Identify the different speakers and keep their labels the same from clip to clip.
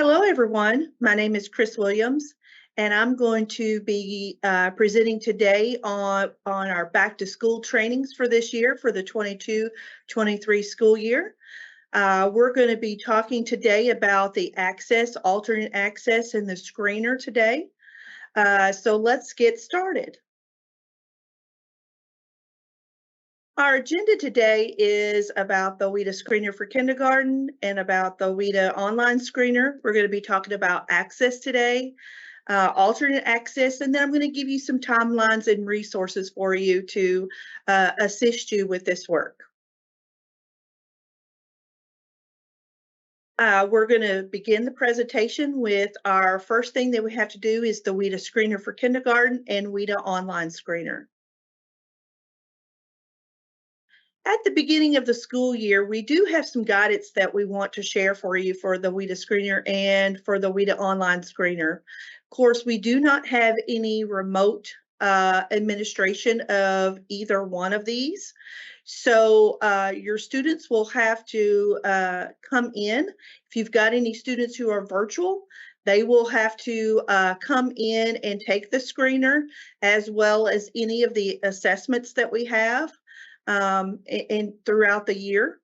Speaker 1: Hello, everyone. My name is Chris Williams, and I'm going to be presenting today on our back to school trainings for this year for the 22-23 school year. We're going to be talking today about the access, alternate access, and the screener today. So let's get started. Our agenda today is about the Weda Screener for kindergarten and about the Weda online screener. We're going to be talking about access today, alternate access, and then I'm going to give you some timelines and resources for you to assist you with this work. We're going to begin the presentation with our first thing that we have to do is the Weda Screener for kindergarten and Weda online screener. At the beginning of the school year, we do have some guidance that we want to share for you for the Weda Screener and for the Weda Online Screener. Of course, we do not have any remote administration of either one of these. So your students will have to come in. If you've got any students who are virtual, they will have to come in and take the screener as well as any of the assessments that we have. And throughout the year.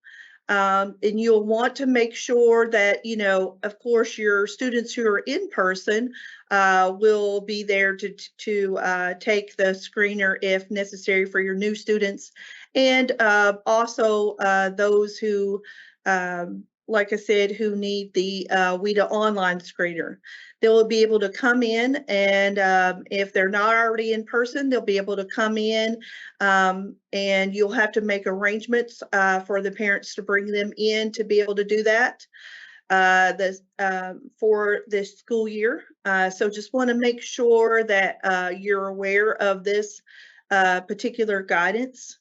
Speaker 1: And you'll want to make sure that, of course, your students who are in person will be there to take the screener if necessary for your new students. And also those who, like I said, who need the Weda online screener. They'll be able to come in, and if they're not already in person, they'll be able to come in, and you'll have to make arrangements for the parents to bring them in to be able to do that for this school year. So just want to make sure that you're aware of this particular guidance.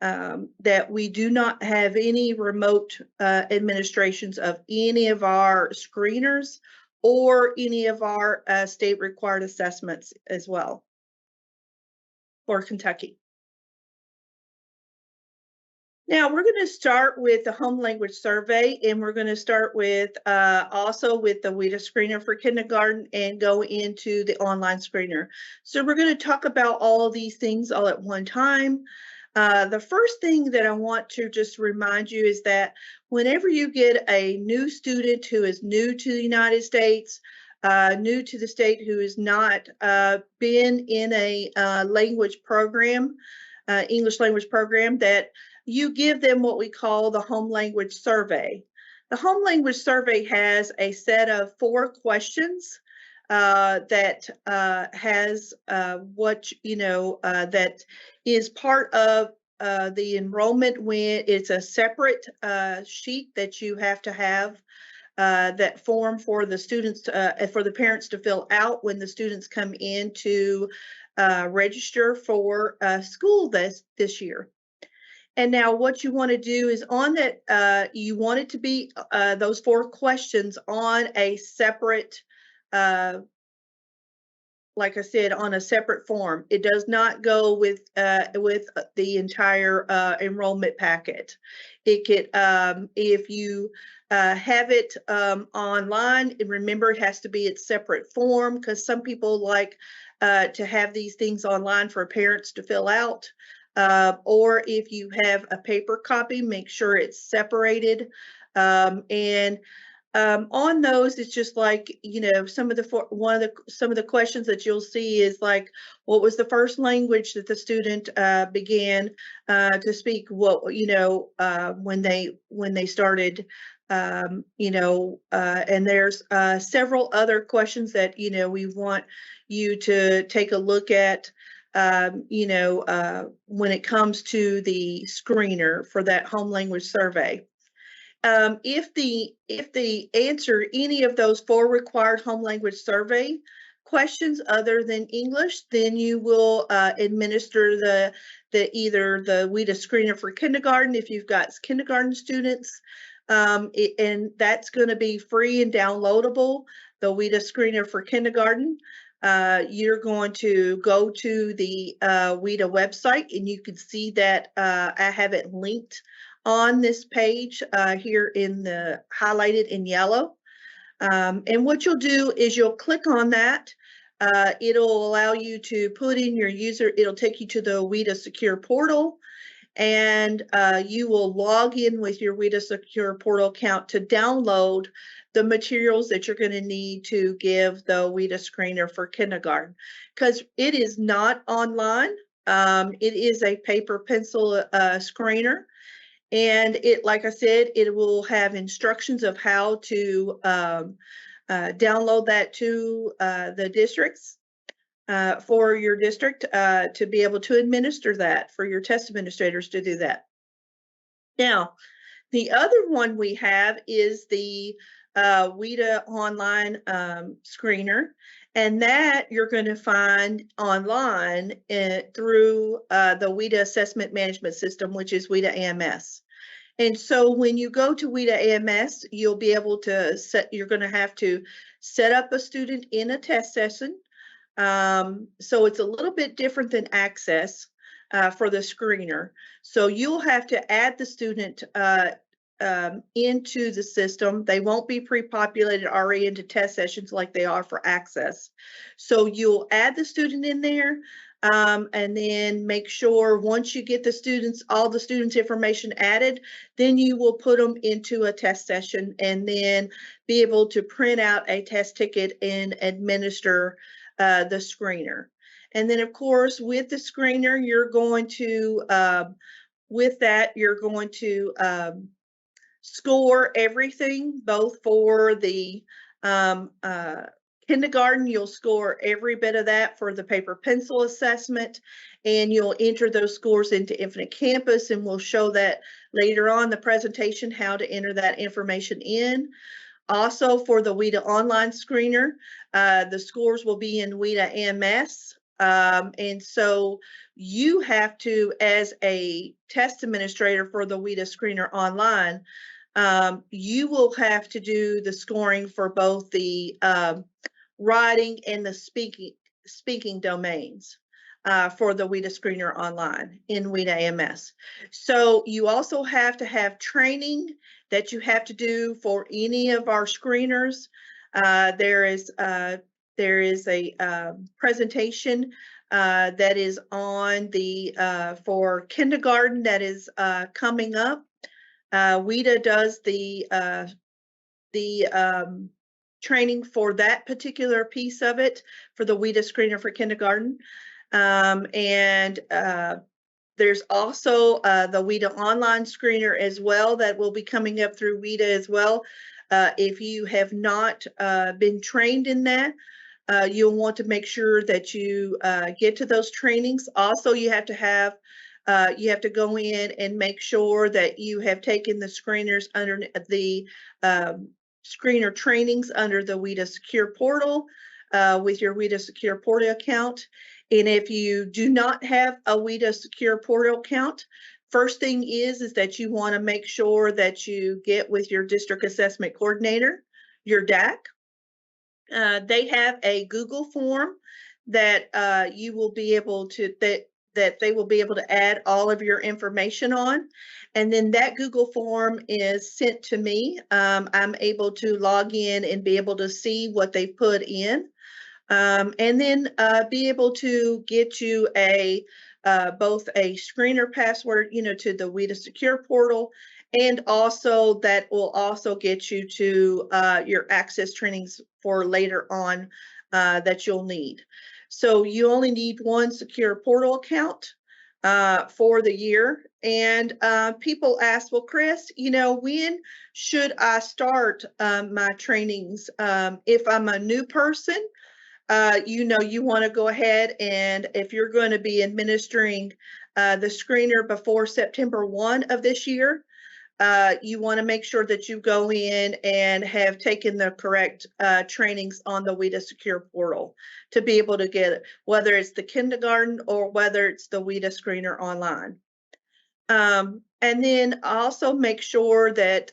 Speaker 1: That we do not have any remote administrations of any of our screeners or any of our state required assessments as well for Kentucky. Now we're going to start with the home language survey, and we're going to start with also with the Weda Screener for kindergarten and go into the online screener. So we're going to talk about all of these things all at one time. The first thing that I want to just remind you is that whenever you get a new student who is new to the United States, new to the state, who has not been in a language program, English language program, that you give them what we call the home language survey. The home language survey has a set of 4 questions that has what that is part of the enrollment when it's a separate sheet that you have to have that form for the students for the parents to fill out when the students come in to register for school this year. And now what you want to do is on that you want it to be those 4 questions on a separate like I said, on a separate form. It does not go with the entire enrollment packet. It could, if you have it online, and remember it has to be its separate form because some people like to have these things online for parents to fill out. Or if you have a paper copy, make sure it's separated. On those, it's just like, some of the questions that you'll see is like, what was the first language that the student began to speak? What when they started, and there's several other questions that we want you to take a look at. When it comes to the screener for that home language survey. If they answer any of those 4 required home language survey questions other than English, then you will administer either the Weda Screener for kindergarten if you've got kindergarten students, and that's going to be free and downloadable. The Weda Screener for kindergarten. You're going to go to the Weda website, and you can see that I have it linked on this page here in the highlighted in yellow. And what you'll do is you'll click on that. It'll allow you to put in your user. It'll take you to the Weda Secure portal, and you will log in with your Weda Secure portal account to download the materials that you're going to need to give the Weda Screener for kindergarten, because it is not online. It is a paper pencil screener, and it, like I said, it will have instructions of how to download that to the districts. For your district to be able to administer that, for your test administrators to do that. Now, the other one we have is the Weda online screener, and that you're going to find online through the Weda Assessment Management System, which is Weda AMS. And so when you go to Weda AMS, you'll be able to you're going to have to set up a student in a test session. So it's a little bit different than Access for the screener. So you'll have to add the student into the system. They won't be pre-populated already into test sessions like they are for Access. So you'll add the student in there, and then make sure once you get the students, all the students' information added, then you will put them into a test session and then be able to print out a test ticket and administer the screener. And then, of course, with the screener, you're going to, with that, you're going to score everything, both for the kindergarten, you'll score every bit of that for the paper pencil assessment, and you'll enter those scores into Infinite Campus, and we'll show that later on the presentation, how to enter that information in. Also, for the Weda online screener, the scores will be in Weda AMS. And so you have to, as a test administrator for the Weda screener online, you will have to do the scoring for both the writing and the speaking domains for the Weda screener online in Weda AMS. So you also have to have training that you have to do for any of our screeners. There is a presentation that is on the for kindergarten that is coming up. Weda does the training for that particular piece of it for the Weda screener for kindergarten. There's also the Weda online screener as well that will be coming up through Weda as well. If you have not been trained in that, you'll want to make sure that you get to those trainings. Also, you have to go in and make sure that you have taken the screeners under the screener trainings under the Weda Secure portal with your Weda Secure portal account. And if you do not have a Weda Secure portal account, first thing is that you want to make sure that you get with your district assessment coordinator, your DAC. They have a Google form that you will be able to, that they will be able to add all of your information on. And then that Google form is sent to me. I'm able to log in and be able to see what they put in. And then be able to get you a both a screener password, to the Weda Secure portal, and also that will also get you to your Access trainings for later on that you'll need. So you only need one secure portal account for the year. And people ask, well, Chris, when should I start my trainings? If I'm a new person, you want to go ahead, and if you're going to be administering the screener before September 1 of this year, you want to make sure that you go in and have taken the correct trainings on the Weda Secure portal to be able to get it, whether it's the kindergarten or whether it's the Weda screener online. And then also make sure that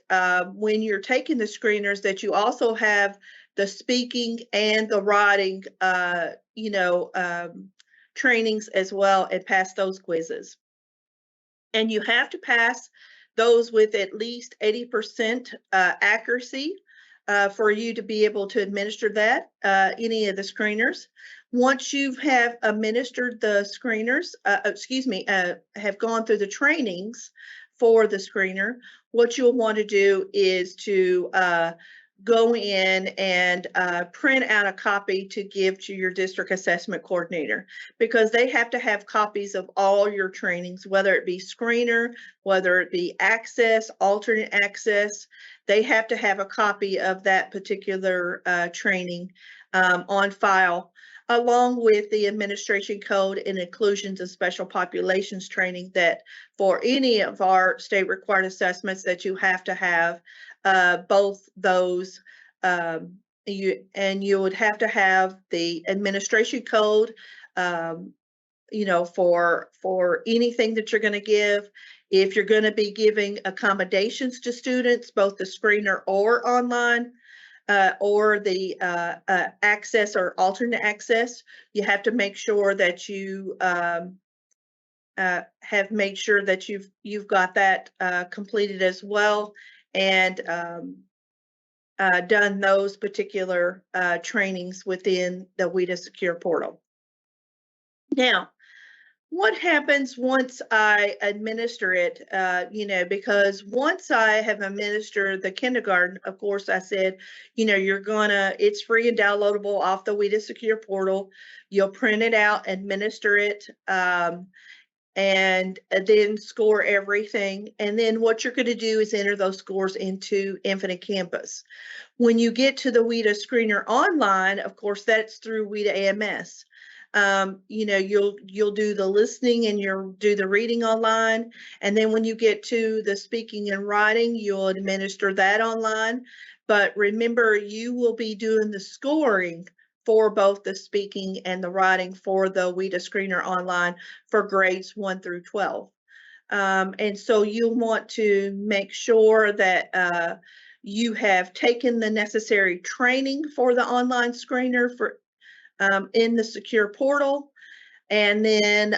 Speaker 1: when you're taking the screeners that you also have the speaking and the writing, trainings as well, and pass those quizzes. And you have to pass those with at least 80% accuracy. for you to be able to administer that, any of the screeners. Once you have administered the screeners, have gone through the trainings for the screener, what you'll want to do is to go in and print out a copy to give to your district assessment coordinator, because they have to have copies of all your trainings, whether it be screener, whether it be access, alternate access. They have to have a copy of that particular training on file, along with the administration code and inclusions and special populations training that for any of our state required assessments that you have to have both those. You would have to have the administration code, for anything that you're going to give. If you're going to be giving accommodations to students, both the screener or online, or the access or alternate access, you have to make sure that you have made sure that you've got that completed as well, and done those particular trainings within the Weda Secure portal. Now, what happens once I administer it? Because once I have administered the kindergarten, of course, I said, it's free and downloadable off the Weda Secure portal. You'll print it out, administer it, and then score everything. And then what you're going to do is enter those scores into Infinite Campus. When you get to the Weda Screener online, of course, that's through Weda AMS. You'll do the listening and you'll do the reading online. And then when you get to the speaking and writing, you'll administer that online. But remember, you will be doing the scoring for both the speaking and the writing for the Weda Screener online for grades 1 through 12. And so you'll want to make sure that you have taken the necessary training for the online screener for in the secure portal, and then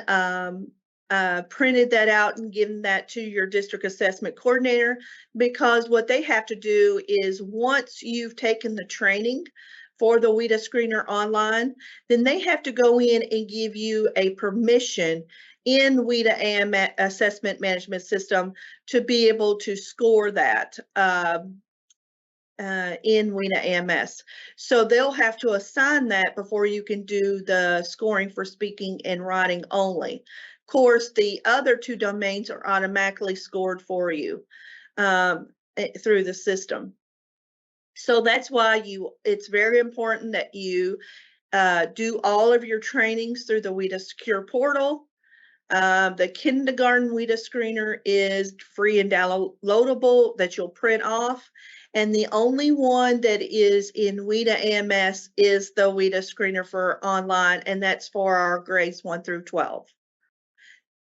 Speaker 1: printed that out and given that to your district assessment coordinator, because what they have to do is once you've taken the training for the Weda Screener online, then they have to go in and give you a permission in Weda AMS Assessment Management System to be able to score that in Weda AMS. So they'll have to assign that before you can do the scoring for speaking and writing only. Of course, the other two domains are automatically scored for you through the system. So that's why it's very important that you do all of your trainings through the Weda Secure portal. The kindergarten Weda Screener is free and downloadable that you'll print off. And the only one that is in Weda AMS is the Weda Screener for online, and that's for our grades 1 through 12.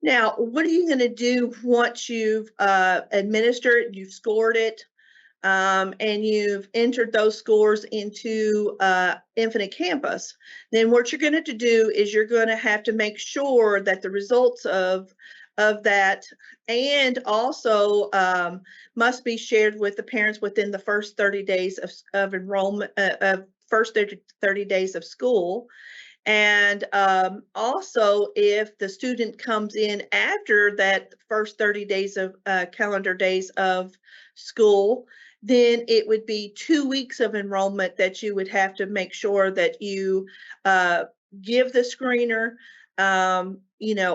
Speaker 1: Now, what are you going to do once you've administered, you've scored it, and you've entered those scores into Infinite Campus? Then what you're going to do is you're going to have to make sure that the results of that, and also must be shared with the parents within the first 30 days of enrollment, first 30 days of school. And also, if the student comes in after that first 30 days of calendar days of school, then it would be 2 weeks of enrollment that you would have to make sure that you give the screener.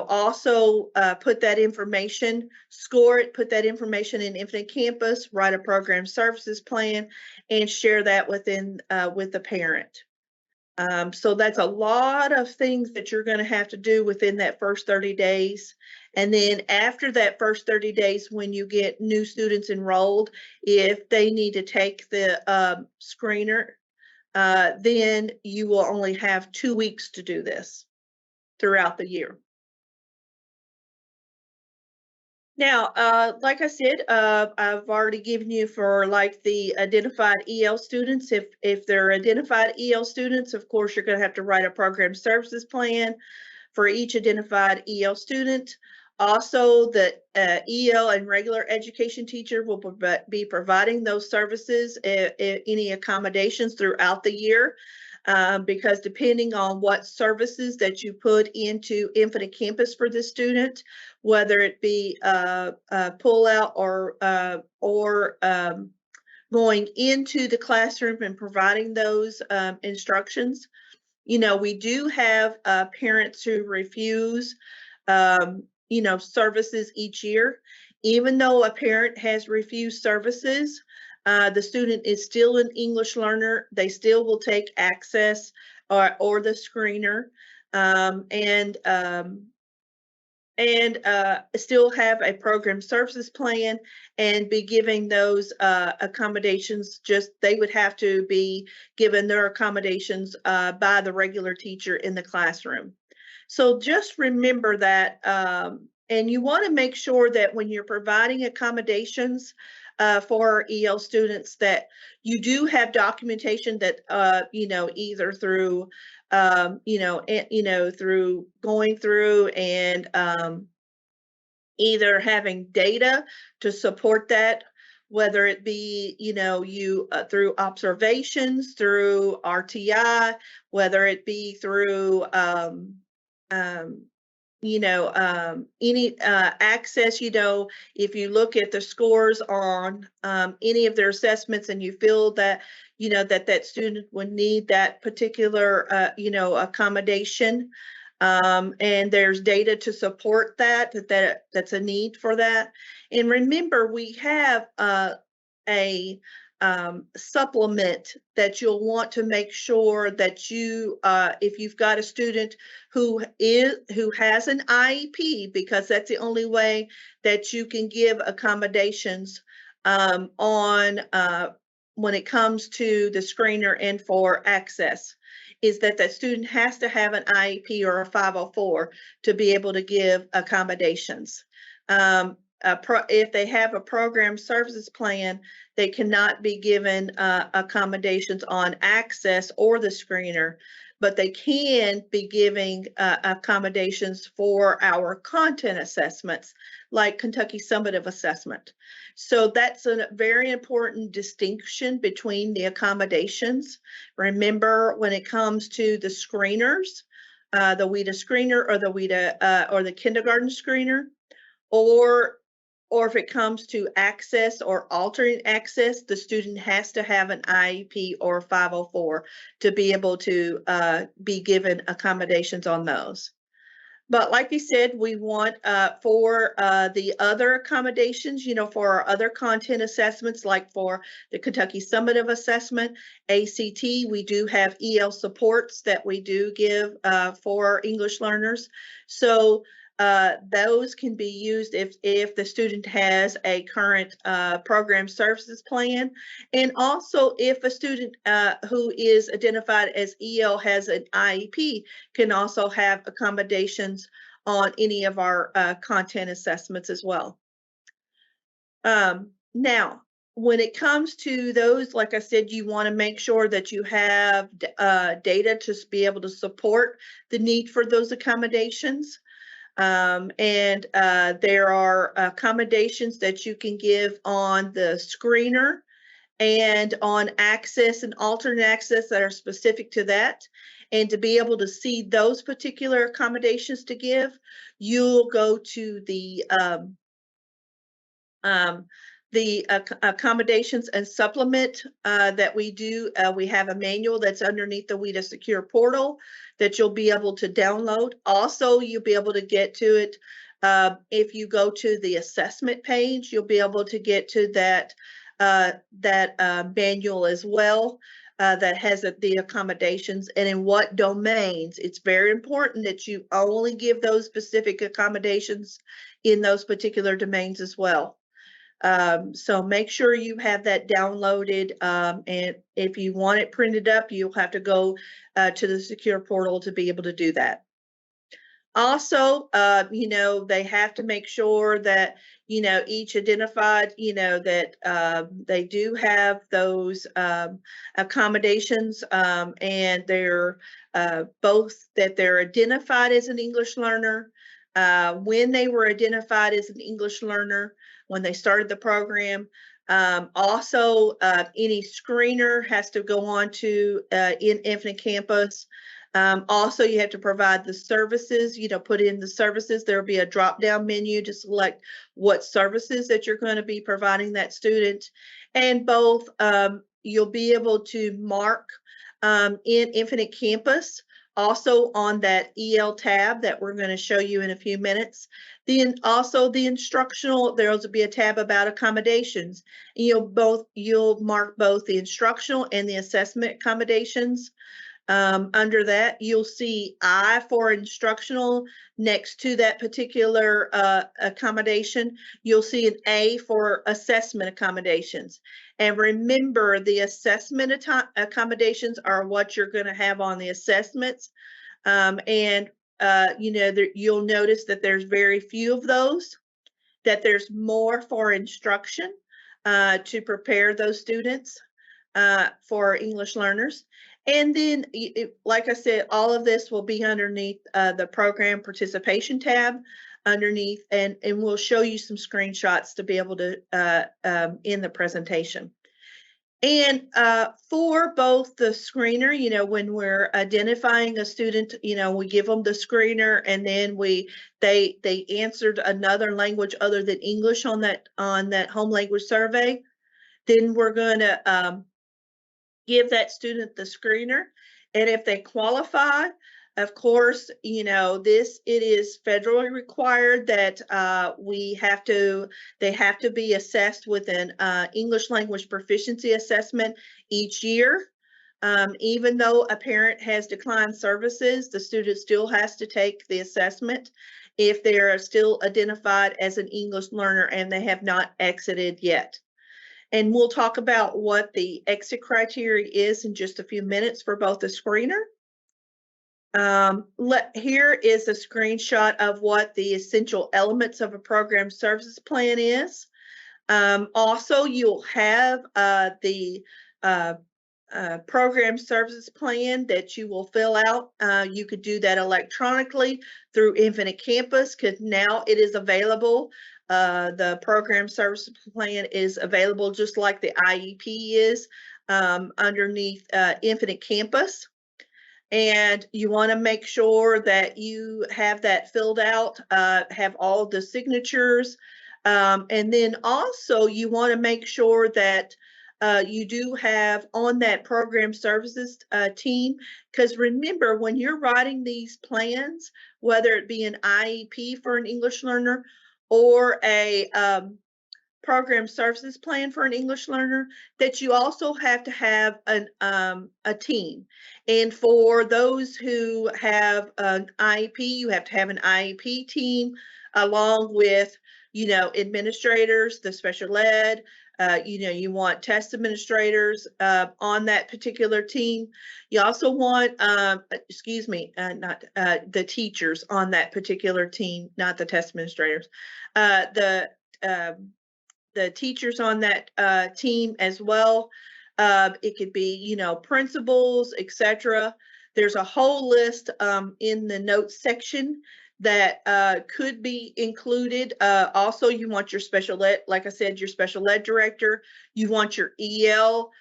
Speaker 1: Also put that information, score it, put that information in Infinite Campus, write a program services plan, and share that within with the parent. So that's a lot of things that you're going to have to do within that first 30 days. And then after that first 30 days, when you get new students enrolled, if they need to take the screener, then you will only have 2 weeks to do this throughout the year. Now, like I said, I've already given you for like the identified EL students. If they're identified EL students, of course, you're going to have to write a program services plan for each identified EL student. Also, the EL and regular education teacher will be providing those services, any accommodations throughout the year, because depending on what services that you put into Infinite Campus for the student, whether it be pull out or going into the classroom and providing those instructions. You know, we do have parents who refuse, services each year. Even though a parent has refused services, the student is still an English learner. They still will take access or the screener, and still have a program services plan and be giving those accommodations. Just they would have to be given their accommodations by the regular teacher in the classroom. So just remember that, and you want to make sure that when you're providing accommodations for EL students, that you do have documentation that either through through going through and either having data to support that, whether it be, through observations, through RTI, whether it be through, any access, if you look at the scores on any of their assessments and you feel that, that student would need that particular, accommodation, and there's data to support that's a need for that. And remember, we have a supplement that you'll want to make sure that you, if you've got a student who has an IEP, because that's the only way that you can give accommodations on when it comes to the screener and for access, is that student has to have an IEP or a 504 to be able to give accommodations. If they have a program services plan, they cannot be given accommodations on access or the screener, but they can be giving accommodations for our content assessments, like Kentucky Summative Assessment. So that's a very important distinction between the accommodations. Remember, when it comes to the screeners, the Weda Screener or the Weda or the kindergarten screener, or if it comes to access or alternate access, the student has to have an IEP or 504 to be able to be given accommodations on those. But like you said, we want for the other accommodations, for our other content assessments, like for the Kentucky Summative Assessment, ACT, we do have EL supports that we do give for English learners. So those can be used if the student has a current program services plan, and also if a student who is identified as EL has an IEP can also have accommodations on any of our content assessments as well. Now, when it comes to those, like I said, you want to make sure that you have data to be able to support the need for those accommodations. And there are accommodations that you can give on the screener and on access and alternate access that are specific to that. And to be able to see those particular accommodations to give, you'll go to the accommodations and supplement that we do. We have a manual that's underneath the Weda Secure portal that you'll be able to download. Also, you'll be able to get to it if you go to the assessment page. You'll be able to get to that manual as well. That has the accommodations and in what domains. It's very important that you only give those specific accommodations in those particular domains as well. So make sure you have that downloaded, and if you want it printed up, you'll have to go to the secure portal to be able to do that. Also, they have to make sure that, each identified, that they do have those accommodations, and they're both that they're identified as an English learner, when they were identified as an English learner, when they started the program. Also, any screener has to go on to in Infinite Campus. Also, you have to provide the services, put in the services. There'll be a drop-down menu to select what services that you're going to be providing that student. And both, you'll be able to mark in Infinite Campus, also on that EL tab that we're going to show you in a few minutes. Then also the instructional, there'll be a tab about accommodations. You'll mark both the instructional and the assessment accommodations. Under that, you'll see I for instructional next to that particular accommodation. You'll see an A for assessment accommodations. And remember, the assessment accommodations are what you're going to have on the assessments. You'll notice that there's very few of those, that there's more for instruction to prepare those students for English learners. And then, like I said, all of this will be underneath the program participation tab underneath, and we'll show you some screenshots to be able to in the presentation. And for both the screener, when we're identifying a student, we give them the screener, and then they answered another language other than English on that home language survey. Then we're going to give that student the screener, and if they qualify, of course, it is federally required that they have to be assessed with an English language proficiency assessment each year. Even though a parent has declined services, the student still has to take the assessment if they are still identified as an English learner and they have not exited yet. And we'll talk about what the exit criteria is in just a few minutes for both the screener. Here is a screenshot of what the essential elements of a program services plan is. Also, you'll have the program services plan that you will fill out. You could do that electronically through Infinite Campus, because now it is available. The program service plan is available just like the IEP is underneath Infinite Campus. And you want to make sure that you have that filled out, have all the signatures. And then also you want to make sure that you do have on that program services team, because remember, when you're writing these plans, whether it be an IEP for an English learner or a program services plan for an English learner, that you also have to have a team. And for those who have an IEP, you have to have an IEP team along with, administrators, the special ed, you want test administrators on that particular team. You also want, not the teachers on that particular team, not the test administrators. The teachers on that team as well. It could be, principals, etc. There's a whole list in the notes section that could be included. Also, you want your special ed, like I said, your special ed director. You want your EL,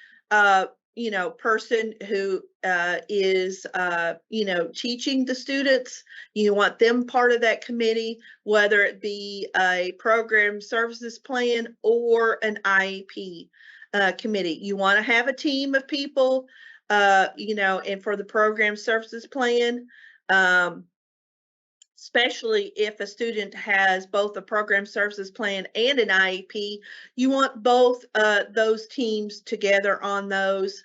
Speaker 1: person who is, teaching the students. You want them part of that committee, whether it be a program services plan or an IEP committee. You want to have a team of people, and for the program services plan, especially if a student has both a program services plan and an IEP, you want both those teams together on those,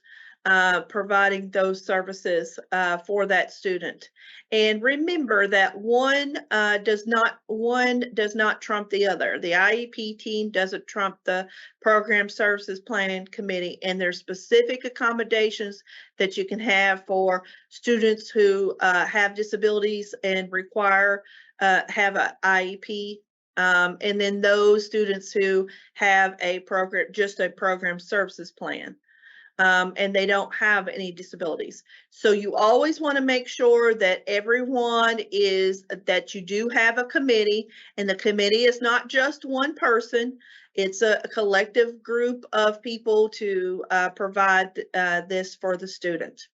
Speaker 1: providing those services for that student. And remember that one does not trump the other. The IEP team doesn't trump the program services plan committee, and there's specific accommodations that you can have for students who have disabilities and require have an IEP, and then those students who have a program, just a program services plan. and they don't have any disabilities. So you always want to make sure that everyone that you do have a committee, and the committee is not just one person. It's a collective group of people to provide this for the student.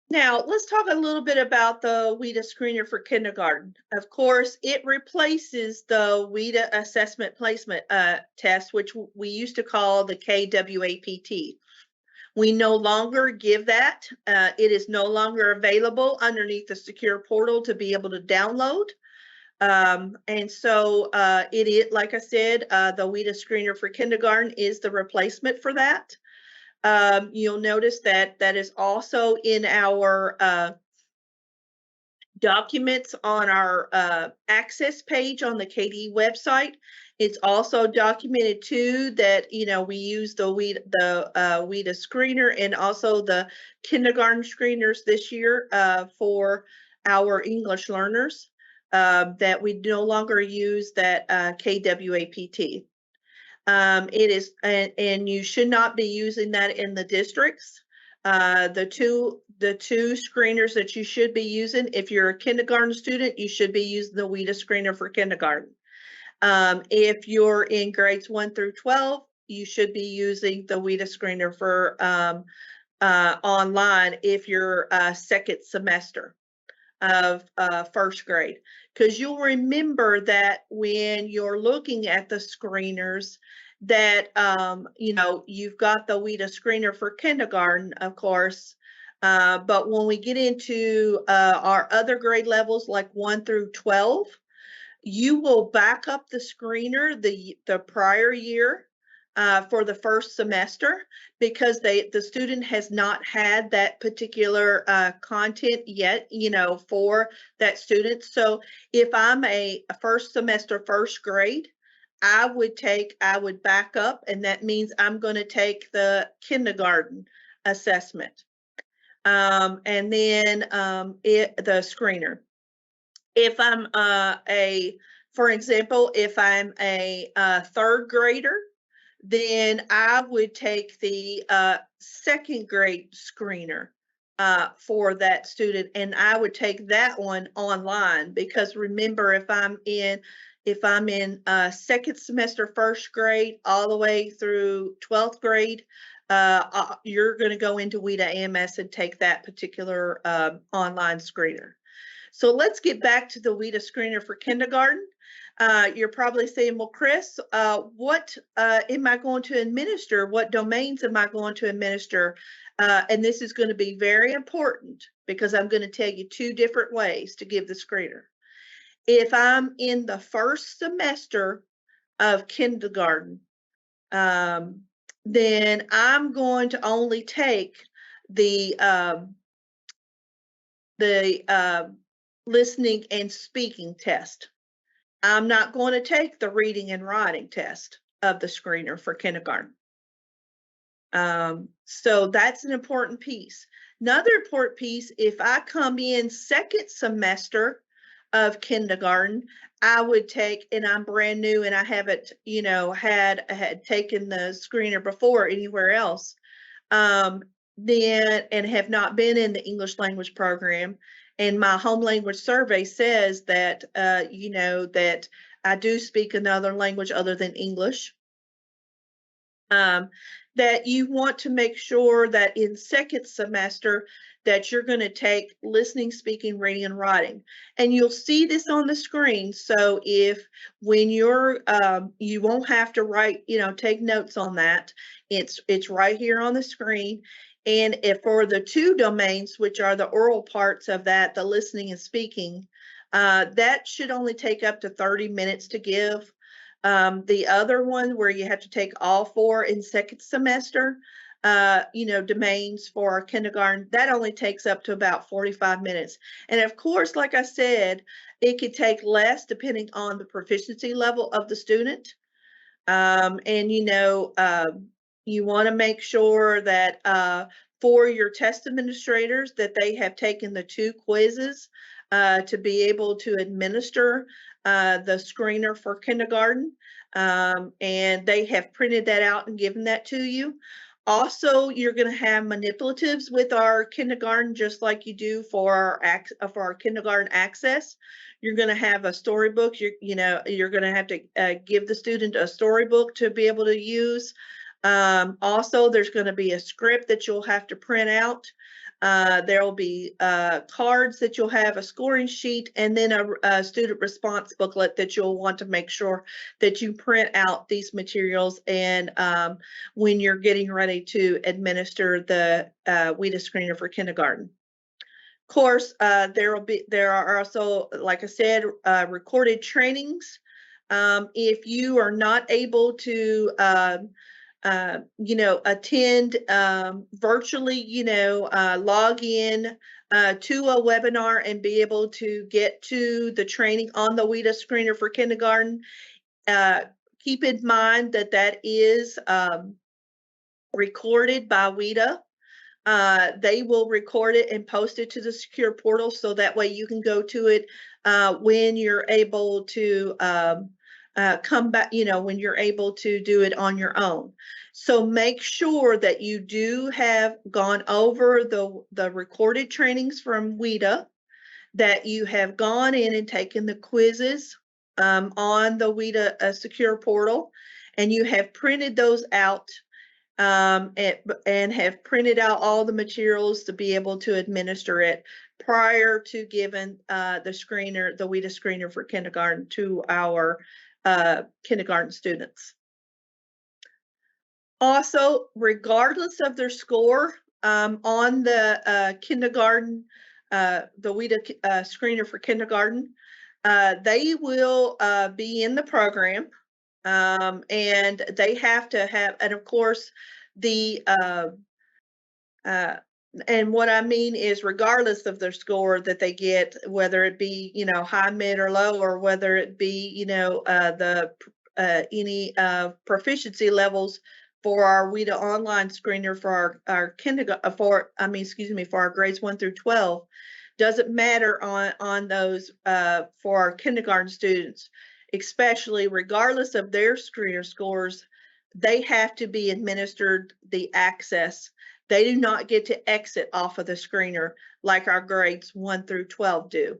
Speaker 1: Now, let's talk a little bit about the Weda Screener for kindergarten. Of course, it replaces the Weda Assessment Placement Test, which we used to call the KWAPT. We no longer give that. It is no longer available underneath the secure portal to be able to download. And so it is, like I said, the Weda Screener for kindergarten is the replacement for that. You'll notice that that is also in our documents on our access page on the KD website. It's also documented too that we use the Weda Screener and also the kindergarten screeners this year for our English learners. That we no longer use that KWAPT. It is, and you should not be using that in the districts. The two screeners that you should be using, if you're a kindergarten student, you should be using the Weda Screener for kindergarten. If you're in grades 1 through 12, you should be using the Weda Screener for online if you're second semester of first grade, because you'll remember that when you're looking at the screeners that you've got the Weda Screener for kindergarten, of course, but when we get into our other grade levels like 1 through 12, you will back up the screener the prior year for the first semester, because the student has not had that particular content yet, for that student. So if I'm a first semester first grade, I would back up, and that means I'm going to take the kindergarten assessment, and then the screener. If I'm for example, if I'm a third grader, then I would take the second grade screener for that student, and I would take that one online, because remember, if I'm in second semester first grade all the way through 12th grade, you're going to go into Weda AMS and take that particular online screener. So let's get back to the Weda Screener for kindergarten. You're probably saying, well, Chris, what am I going to administer? What domains am I going to administer? And this is going to be very important, because I'm going to tell you 2 different ways to give the screener. If I'm in the first semester of kindergarten, then I'm going to only take the listening and speaking test. I'm not going to take the reading and writing test of the screener for kindergarten. So that's an important piece. Another important piece, if I come in second semester of kindergarten, I would take, and I'm brand new and I haven't, had taken the screener before anywhere else, then, and have not been in the English language program. And my home language survey says that, that I do speak another language other than English. That you want to make sure that in second semester that you're going to take listening, speaking, reading, and writing. And you'll see this on the screen. So when you're, you won't have to write, take notes on that. It's right here on the screen. And if for the 2 domains, which are the oral parts of that, the listening and speaking, that should only take up to 30 minutes to give. The other one, where you have to take all 4 in second semester, domains for kindergarten, that only takes up to about 45 minutes. And of course, like I said, it could take less depending on the proficiency level of the student. And you want to make sure that for your test administrators that they have taken the 2 quizzes to be able to administer the screener for kindergarten. and they have printed that out and given that to you. Also, you're going to have manipulatives with our kindergarten, just like you do for our kindergarten access. You're going to have a storybook. You're going to have to give the student a storybook to be able to use. Also, there's going to be a script that you'll have to print out. There will be cards that you'll have, a scoring sheet, and then a student response booklet that you'll want to make sure that you print out these materials and when you're getting ready to administer the Weda Screener for kindergarten. Of course, there are also, like I said, recorded trainings. If you are not able to attend virtually, log in to a webinar and be able to get to the training on the Weda Screener for kindergarten. Keep in mind that that is recorded by Wida. They will record it and post it to the secure portal, so that way you can go to it when you're able to come back, when you're able to do it on your own. So make sure that you do have gone over the recorded trainings from Wida, that you have gone in and taken the quizzes on the Wida secure portal, and you have printed those out and have printed out all the materials to be able to administer it prior to giving the Weda Screener for kindergarten to our kindergarten students. Also, regardless of their score on the kindergarten, the Weda Screener for kindergarten, they will be in the program, and they have to have, and of course, and what I mean is, regardless of their score that they get, whether it be, high, mid, or low, or whether it be, any proficiency levels for our Weda online screener for our kindergarten, for our grades 1 through 12, doesn't matter on those for our kindergarten students, especially regardless of their screener scores. They have to be administered the access. They do not get to exit off of the screener like our grades 1 through 12 do.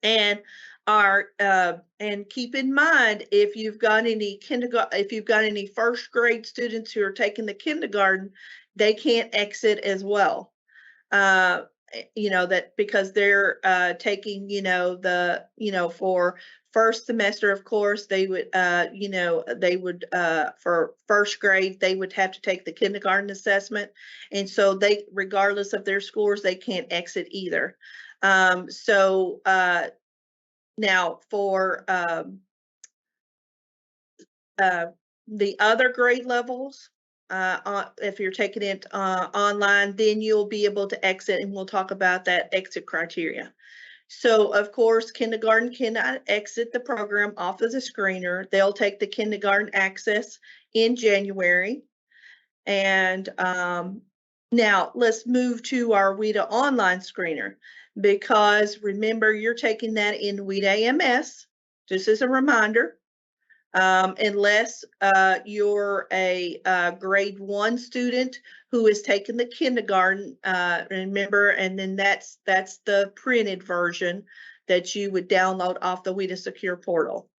Speaker 1: And and keep in mind, if you've got any first grade students who are taking the kindergarten, they can't exit as well. That because they're taking, for first semester, of course, they would, for first grade, they would have to take the kindergarten assessment. And so regardless of their scores, they can't exit either. Now for the other grade levels, if you're taking it online, then you'll be able to exit, and we'll talk about that exit criteria. So, of course, kindergarten cannot exit the program off of the screener. They'll take the kindergarten access in January. And now let's move to our Weda online screener, because remember, you're taking that in Weda AMS, just as a reminder. Unless you're a grade 1 student who is taking the kindergarten, remember, and then that's the printed version that you would download off the Weda Secure portal.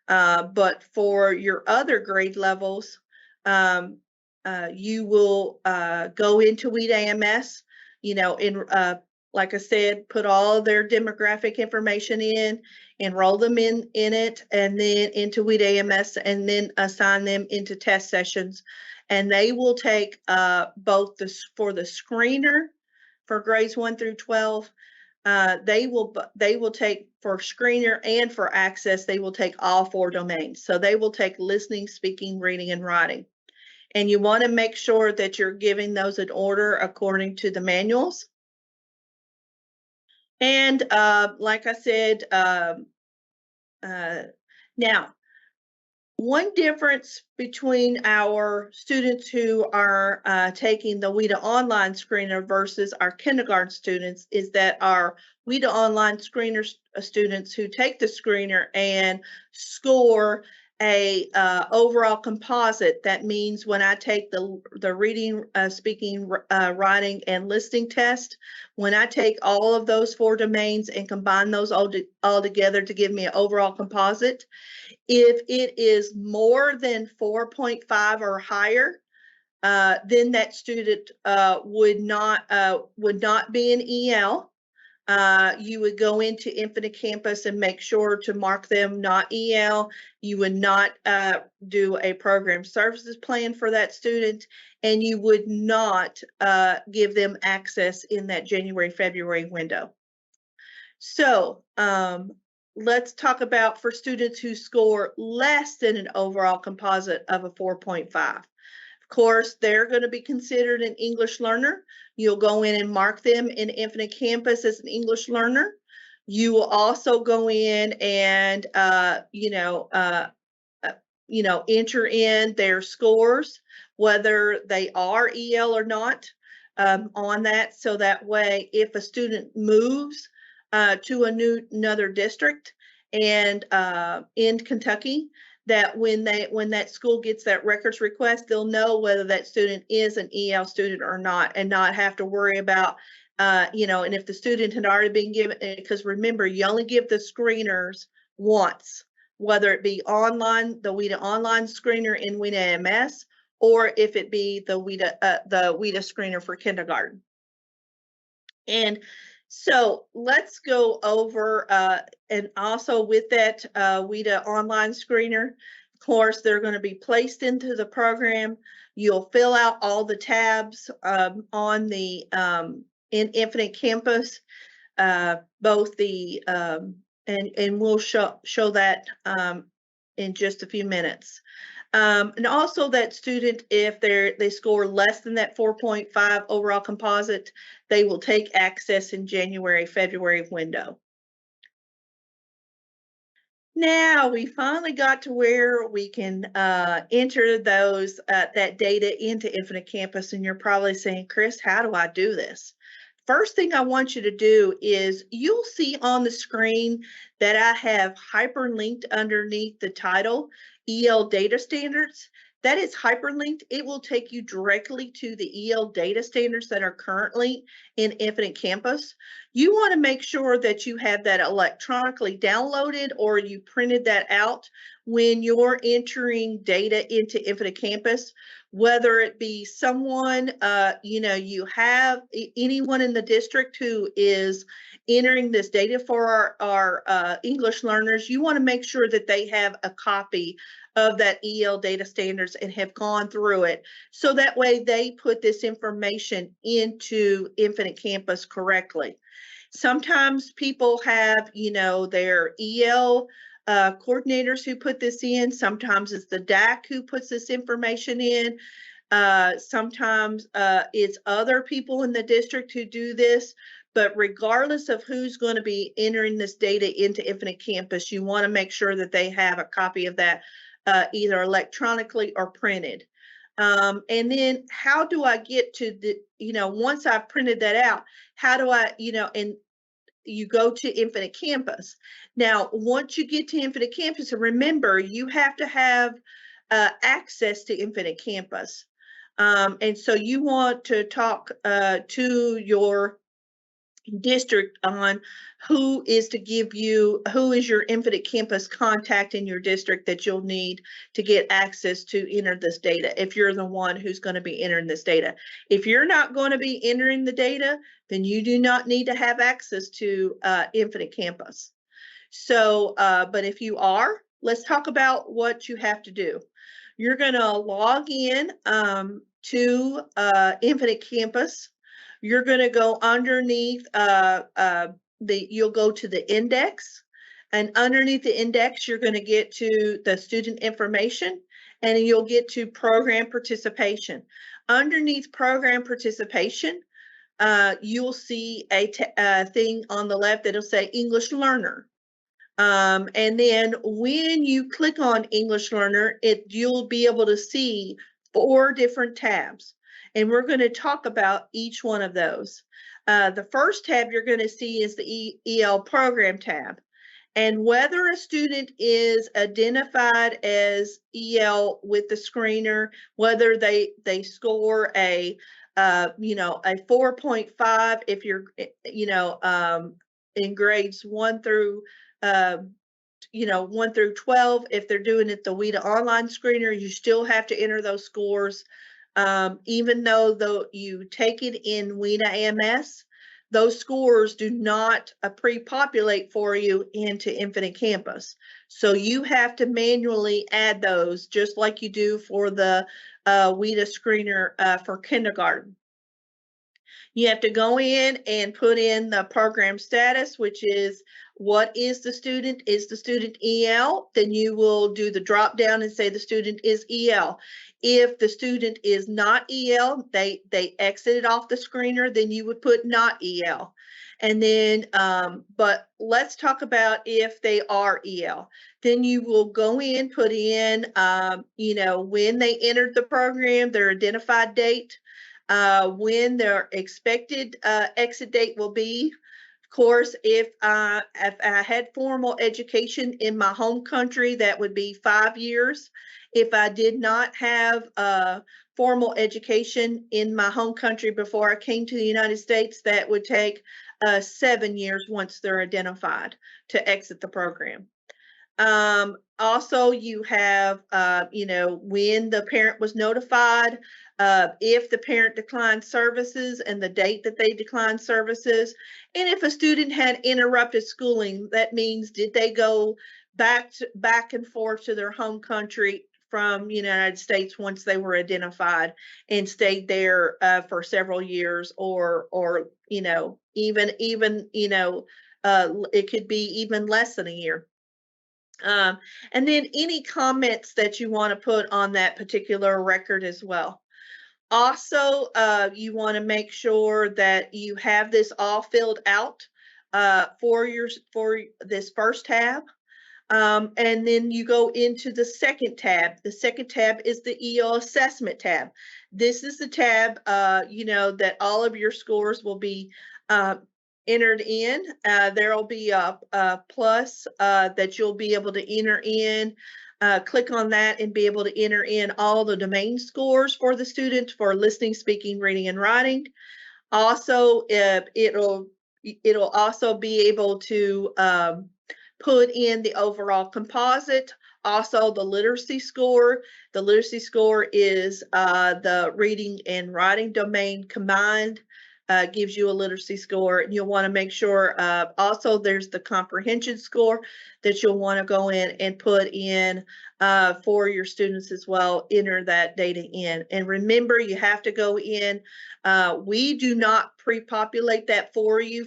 Speaker 1: But for your other grade levels, you will go into Weda AMS, like I said, put all their demographic information in, enroll them in it, and then into Weda AMS, and then assign them into test sessions. And they will take both for the screener for grades 1 through 12. They will take for screener and for access. They will take all 4 domains. So they will take listening, speaking, reading, and writing. And you want to make sure that you're giving those in order according to the manuals. And like I said, now, one difference between our students who are taking the Weda online screener versus our kindergarten students is that our Weda online screener students who take the screener and score a overall composite. That means when I take the reading, speaking, writing, and listening test, when I take all of those 4 domains and combine those all together to give me an overall composite, if it is more than 4.5 or higher, then that student would not be an EL. You would go into Infinite Campus and make sure to mark them not EL. You would not do a program services plan for that student, and you would not give them access in that January-February window. So let's talk about for students who score less than an overall composite of a 4.5. Of course, they're going to be considered an English learner. You'll go in and mark them in Infinite Campus as an English learner. You will also go in and, enter in their scores, whether they are EL or not, on that. So that way, if a student moves to another district and in Kentucky, that when that school gets that records request, they'll know whether that student is an EL student or not, and not have to worry about, and if the student had already been given, because remember, you only give the screeners once, whether it be online, the Weda online screener in Weda MS, or if it be the Weda screener for kindergarten. And so let's go over, and also with that Weda online screener, of course, they're going to be placed into the program. You'll fill out all the tabs on the in Infinite Campus, both the and we'll show that in just a few minutes. And also that student, if they score less than that 4.5 overall composite, they will take access in January-February window. Now we finally got to where we can enter those that data into Infinite Campus, and you're probably saying, Chris, how do I do this? First thing I want you to do is you'll see on the screen that I have hyperlinked underneath the title, EL Data Standards. That is hyperlinked. It will take you directly to the EL data standards that are currently in Infinite Campus. You want to make sure that you have that electronically downloaded or you printed that out when you're entering data into Infinite Campus, whether it be someone, you have anyone in the district who is entering this data for our English learners. You want to make sure that they have a copy of that EL data standards and have gone through it. So that way they put this information into Infinite Campus correctly. Sometimes people have, their EL coordinators who put this in. Sometimes it's the DAC who puts this information in. Sometimes it's other people in the district who do this. But regardless of who's going to be entering this data into Infinite Campus, you want to make sure that they have a copy of that either electronically or printed. And then how do I get to the, once I've printed that out, how do I, and you go to Infinite Campus. Now, once you get to Infinite Campus, and remember, you have to have access to Infinite Campus. And so you want to talk to your district on who is your Infinite Campus contact in your district that you'll need to get access to enter this data if you're the one who's going to be entering this data. If you're not going to be entering the data, then you do not need to have access to Infinite Campus. So, but if you are, let's talk about what you have to do. You're going to log in to Infinite Campus. You're going to go underneath you'll go to the index, and underneath the index, you're going to get to the student information, and you'll get to program participation. Underneath program participation, you'll see a thing on the left that'll say English Learner. And then when you click on English Learner, you'll be able to see 4 different tabs. And we're going to talk about each one of those. The first tab you're going to see is the EL program tab. And whether a student is identified as EL with the screener, whether they score a you know, a 4.5 if you're in grades 1 through you know, 1 through 12, if they're doing it the Weda online screener, you still have to enter those scores. Even though you take it in Weda AMS, those scores do not pre-populate for you into Infinite Campus. So you have to manually add those just like you do for the Weda screener for kindergarten. You have to go in and put in the program status, which is what is the student? Is the student EL? Then you will do the drop down and say the student is EL. If the student is not EL, they exited off the screener, then you would put not EL. And then, but let's talk about if they are EL. Then you will go in, put in, you know, when they entered the program, their identified date, when their expected exit date will be. Of course, if I had formal education in my home country, that would be 5 years. If I did not have formal education in my home country before I came to the United States, that would take 7 years once they're identified to exit the program. Also, you have, you know, when the parent was notified, if the parent declined services and the date that they declined services, and if a student had interrupted schooling, that means did they go back and forth to their home country from the United States once they were identified and stayed there for several years, or you know, even you know, it could be even less than a year. And then any comments that you want to put on that particular record as well. Also, you want to make sure that you have this all filled out for this first tab. And then you go into the second tab. The second tab is the EL assessment tab. This is the tab, you know, that all of your scores will be entered in. There will be a plus that you'll be able to enter in. Click on that and be able to enter in all the domain scores for the student for listening, speaking, reading, and writing. Also, it'll also be able to put in the overall composite, also the literacy score. The literacy score is the reading and writing domain combined. Gives you a literacy score. And you'll want to make sure also there's the comprehension score that you'll want to go in and put in for your students as well. Enter that data in. And remember, you have to go in. We do not pre-populate that for you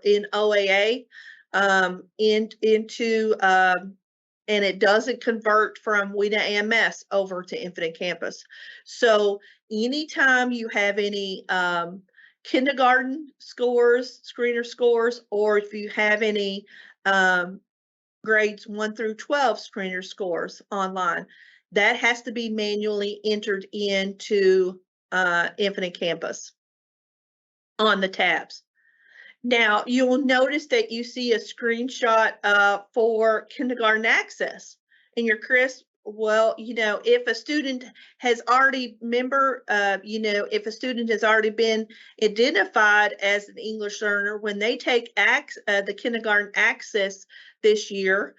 Speaker 1: in OAA into and it doesn't convert from Weda AMS over to Infinite Campus. So anytime you have any kindergarten scores, screener scores, or if you have any grades 1 through 12 screener scores online, that has to be manually entered into Infinite Campus on the tabs. Now, you'll notice that you see a screenshot for kindergarten access, and you're curious, well, you know, if a student has already, you know, if a student has already been identified as an English learner, when they take the kindergarten access this year,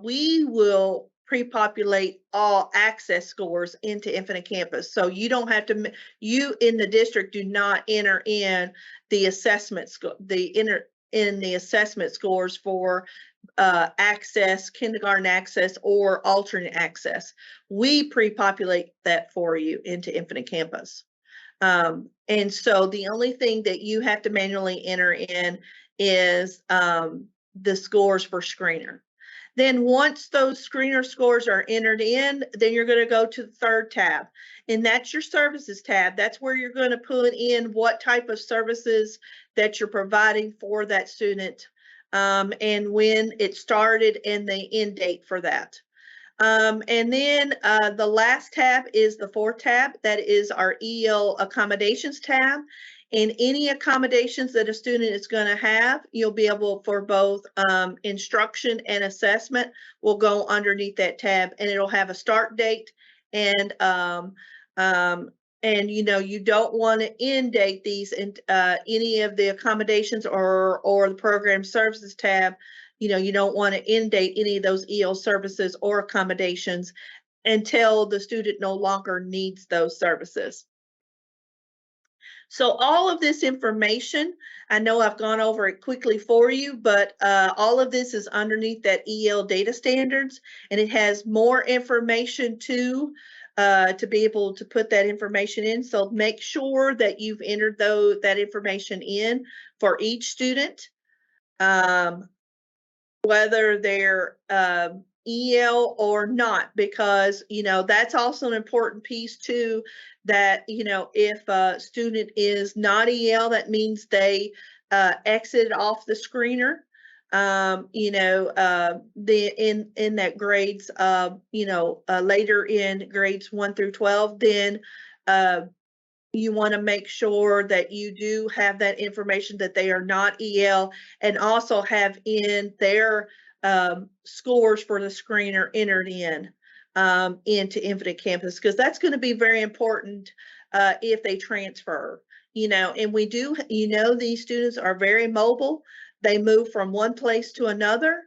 Speaker 1: we will pre-populate all access scores into Infinite Campus. So you don't have to, you in the district do not enter in the assessment the assessment scores for access, kindergarten access, or alternate access. We pre-populate that for you into Infinite Campus. And so the only thing that you have to manually enter in is the scores for screener. Then once those screener scores are entered in, then you're going to go to the third tab, and that's your services tab. That's where you're going to put in what type of services that you're providing for that student, and when it started and the end date for that. And then the last tab is the fourth tab. That is our EL Accommodations tab. And any accommodations that a student is going to have, you'll be able for both instruction and assessment will go underneath that tab, and it'll have a start date and you know, you don't want to end date these in any of the accommodations or the program services tab. You know, you don't want to end date any of those EL services or accommodations until the student no longer needs those services. So all of this information, I know I've gone over it quickly for you, but all of this is underneath that EL data standards, and it has more information too to be able to put that information in. So make sure that you've entered that information in for each student, whether they're EL or not, because, you know, that's also an important piece too, that, you know, if a student is not EL, that means they exited off the screener, you know, in that grades, you know, later in grades 1 through 12, then you want to make sure that you do have that information that they are not EL, and also have in their scores for the screener entered in into Infinite Campus, because that's going to be very important if they transfer. You know, and we do, you know, these students are very mobile. They move from one place to another.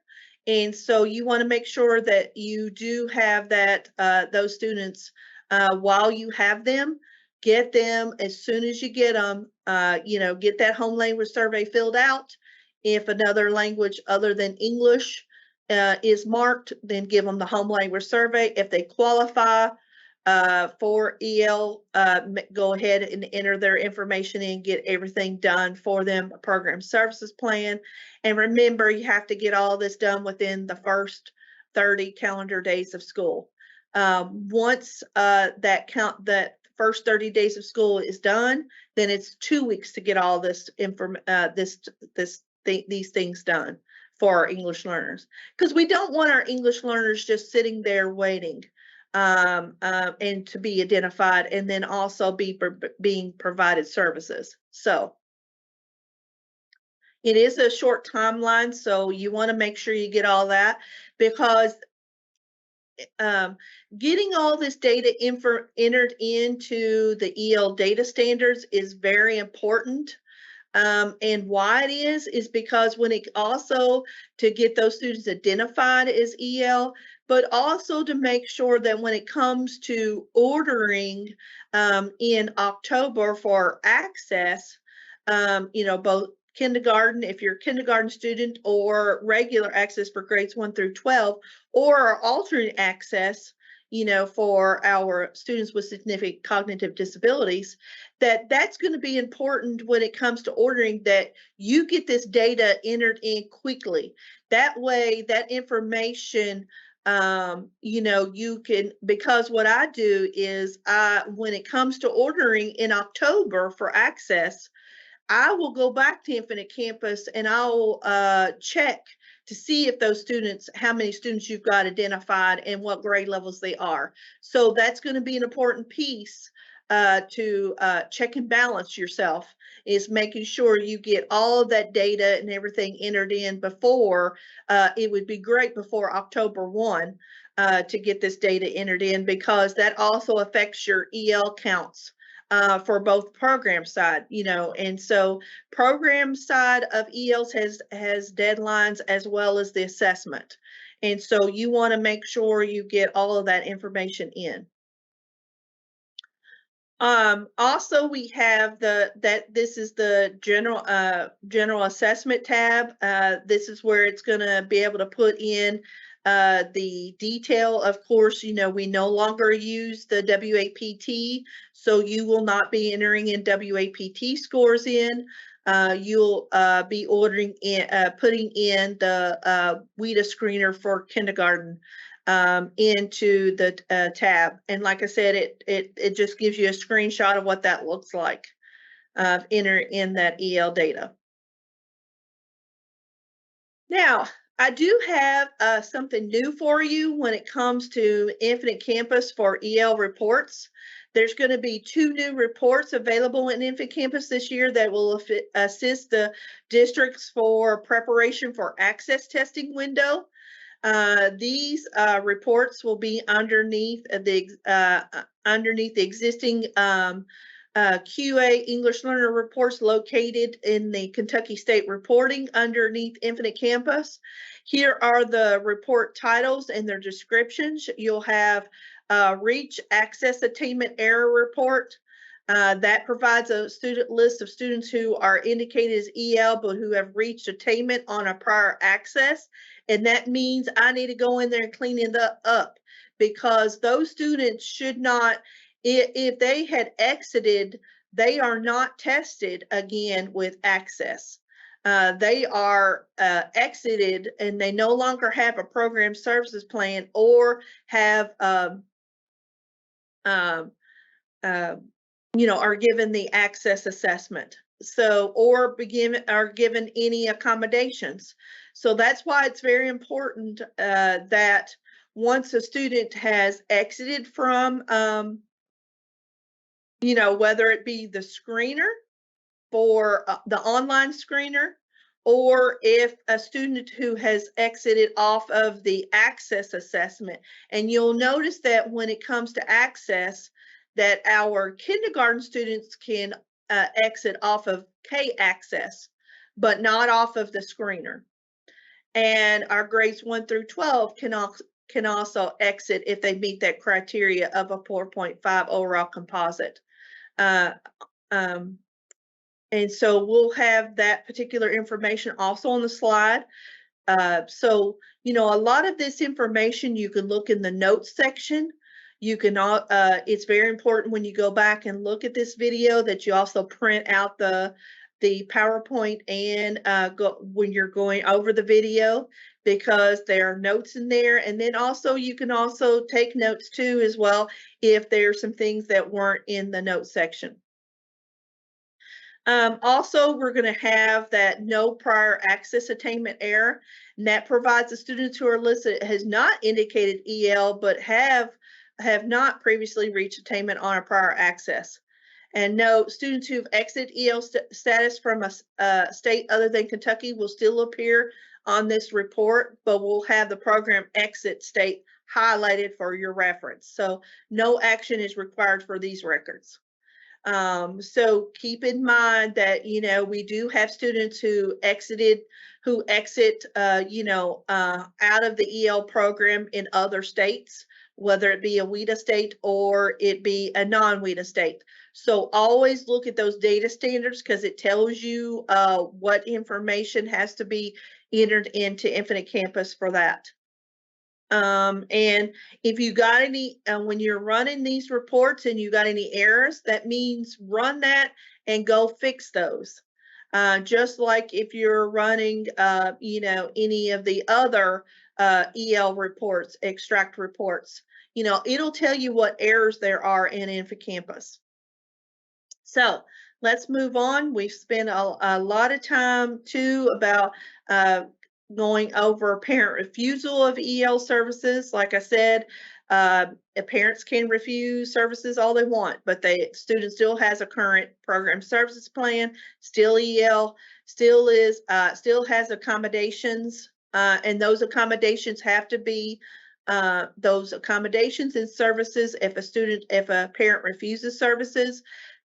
Speaker 1: And so you want to make sure that you do have that those students while you have them. Get them as soon as you get them, you know, get that home language survey filled out. If another language other than English is marked, then give them the home language survey. If they qualify for EL, go ahead and enter their information in, get everything done for them, a program services plan. And remember, you have to get all this done within the first 30 calendar days of school. Once that first 30 days of school is done, then it's 2 weeks to get all this these things done for our English learners, because we don't want our English learners just sitting there waiting and to be identified, and then also being provided services. So it is a short timeline, so you want to make sure you get all that, because getting all this data entered into the EL data standards is very important. And why it is because when it also to get those students identified as EL, but also to make sure that when it comes to ordering in October for access, you know, both kindergarten, if you're a kindergarten student, or regular access for grades 1 through 12, or alternate access, you know, for our students with significant cognitive disabilities, that's going to be important when it comes to ordering, that you get this data entered in quickly. That way, that information, you know, you can, because what I do is when it comes to ordering in October for access, I will go back to Infinite Campus and I'll check to see if those students, how many students you've got identified and what grade levels they are. So that's going to be an important piece to check and balance yourself, is making sure you get all of that data and everything entered in before. It would be great before October 1 to get this data entered in, because that also affects your EL counts. For both program side, you know, and so program side of ELs has deadlines as well as the assessment. And so you want to make sure you get all of that information in. Also, we have this is the general assessment tab. This is where it's going to be able to put in the detail. Of course, you know, we no longer use the WAPT, so you will not be entering in WAPT scores in. You'll be ordering in, putting in the Weda Screener for kindergarten into the tab. And like I said, it just gives you a screenshot of what that looks like. Enter in that EL data. Now, I do have something new for you when it comes to Infinite Campus for EL reports. There's going to be 2 new reports available in Infant Campus this year that will assist the districts for preparation for access testing window. These reports will be underneath the existing QA English Learner reports located in the Kentucky State Reporting underneath Infinite Campus. Here are the report titles and their descriptions. You'll have Reach Access Attainment Error Report. That provides a student list of students who are indicated as EL but who have reached attainment on a prior access. And that means I need to go in there and clean it up, because those students should not, if they had exited, they are not tested again with access. They are exited and they no longer have a program services plan or have are given the access assessment. So, or are given any accommodations. So that's why it's very important that once a student has exited from, whether it be the screener for the online screener, or if a student who has exited off of the access assessment. And you'll notice that when it comes to access, that our kindergarten students can exit off of K-access, but not off of the screener. And our grades 1 through 12 can also exit if they meet that criteria of a 4.5 overall composite. And so we'll have that particular information also on the slide. So, a lot of this information you can look in the notes section. You can, it's very important when you go back and look at this video that you also print out the PowerPoint and when you're going over the video, because there are notes in there. And then also you can also take notes too as well if there's some things that weren't in the notes section. Also, we're going to have that no prior access attainment error, and that provides the students who are listed has not indicated EL but have not previously reached attainment on a prior access. And no, students who've exited EL status from a state other than Kentucky will still appear on this report, but we'll have the program exit state highlighted for your reference. So no action is required for these records. So keep in mind that, we do have students who exit, out of the EL program in other states, whether it be a Weda state or it be a non-Weda state. So always look at those data standards, because it tells you what information has to be entered into Infinite Campus for that. And if you got any, when you're running these reports and you got any errors, that means run that and go fix those. Just like if you're running, any of the other EL reports, extract reports, it'll tell you what errors there are in Infant Campus. So let's move on. We've spent a lot of time too about going over parent refusal of EL services. Like I said, parents can refuse services all they want, but the student still has a current program services plan, still EL, still has accommodations, and those accommodations have to be those accommodations and services. If a parent refuses services,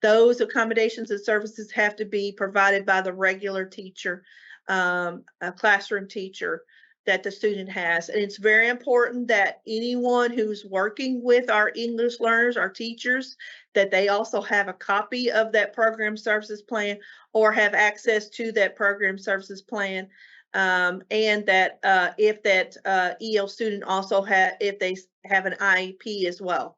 Speaker 1: those accommodations and services have to be provided by the regular teacher, a classroom teacher that the student has. And it's very important that anyone who's working with our English learners, our teachers, that they also have a copy of that program services plan or have access to that program services plan. And that if that EL student also if they have an IEP as well.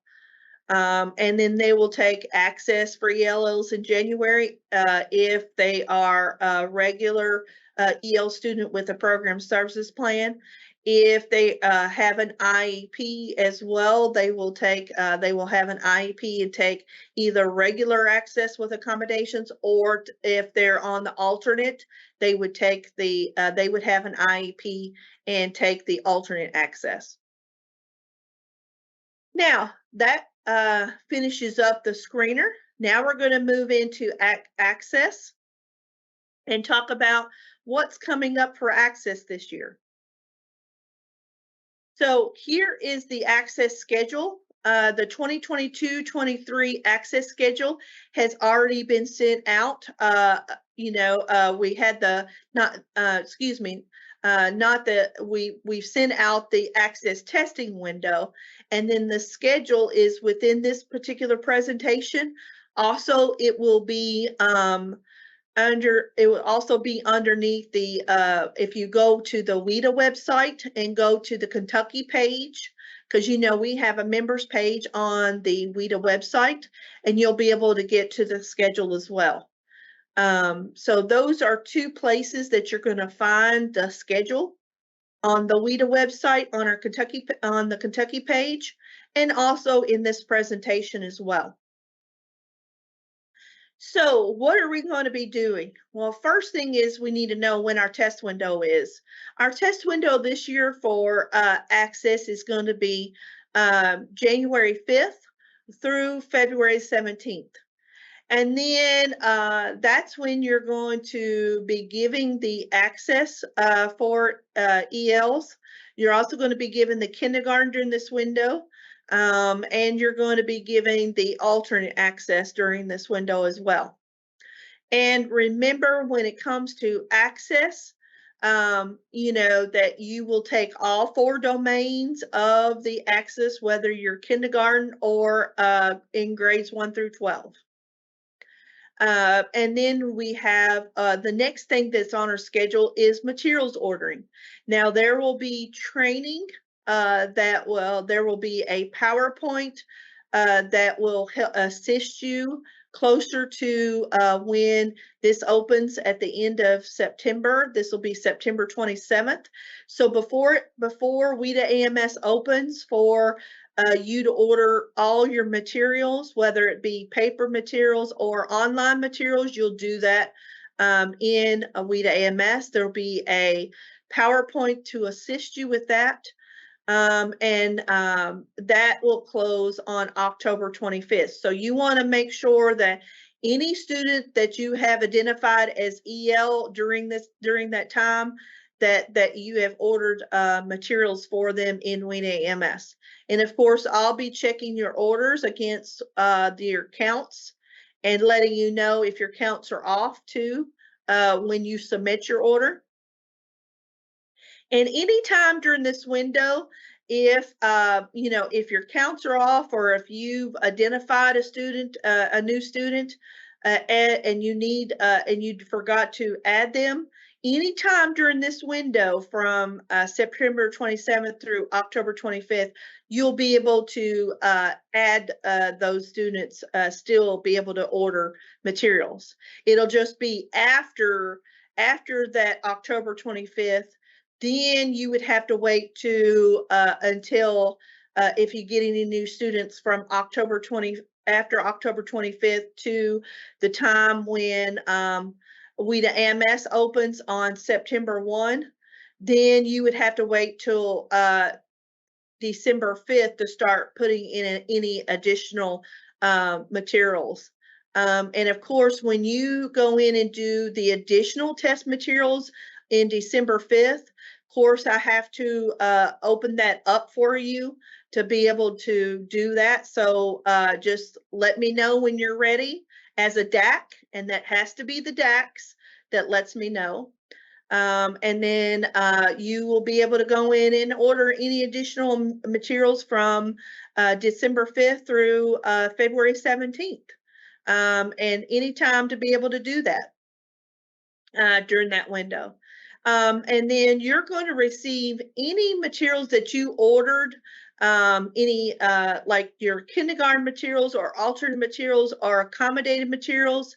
Speaker 1: And then they will take access for ELLs in January if they are a regular EL student with a program services plan. If they have an IEP as well, they will have an IEP and take either regular access with accommodations, or if they're on the alternate, they would have an IEP and take the alternate access. Now, that finishes up the screener. Now we're going to move into access and talk about what's coming up for access this year. So here is the access schedule. The 2022-23 access schedule has already been sent out. We had the we've sent out the access testing window, and then the schedule is within this particular presentation. Also, it will be it will also be underneath the if you go to the Weda website and go to the Kentucky page, because we have a members page on the Weda website, and you'll be able to get to the schedule as well. So those are two places that you're going to find the schedule on the Weda website, on the Kentucky page, and also in this presentation as well. So what are we going to be doing? Well, first thing is we need to know when our test window is. Our test window this year for access is going to be January 5th through February 17th. And then that's when you're going to be giving the access for ELs. You're also going to be given the kindergarten during this window. And you're going to be giving the alternate access during this window as well. And remember, when it comes to access, that you will take all 4 domains of the access, whether you're kindergarten or in grades 1 through 12. And then we have the next thing that's on our schedule is materials ordering. Now there will be training there will be a PowerPoint that will assist you closer to when this opens at the end of September. This will be September 27th. So before Weda AMS opens for you to order all your materials, whether it be paper materials or online materials, you'll do that in Weda AMS. There'll be a PowerPoint to assist you with that. That will close on October 25th. So you want to make sure that any student that you have identified as EL during that time, that you have ordered materials for them in Weda AMS. And of course, I'll be checking your orders against your counts and letting you know if your counts are off too when you submit your order. And anytime during this window, if if your counts are off, or if you've identified a student, a new student, and you forgot to add them, anytime during this window from September 27th through October 25th, you'll be able to add those students, still be able to order materials. It'll just be after that October 25th. Then you would have to wait to until if you get any new students from after October 25th to the time when Weda AMS opens on September 1. Then you would have to wait till December 5th to start putting in any additional materials. And of course, when you go in and do the additional test materials in December 5th, of course, I have to open that up for you to be able to do that. So just let me know when you're ready as a DAC, and that has to be the DACs that lets me know. And then you will be able to go in and order any additional materials from December 5th through February 17th. And any time to be able to do that during that window. And then you're going to receive any materials that you ordered, any like your kindergarten materials or alternate materials or accommodated materials.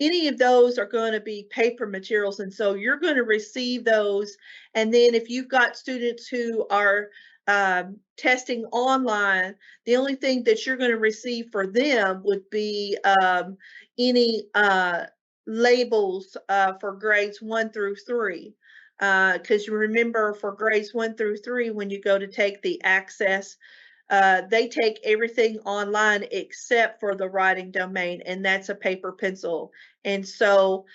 Speaker 1: Any of those are going to be paper materials, and so you're going to receive those. And then if you've got students who are testing online, the only thing that you're going to receive for them would be any labels for grades 1 through 3. Because you remember, for grades 1 through 3, when you go to take the access they take everything online except for the writing domain, and that's a paper pencil. And so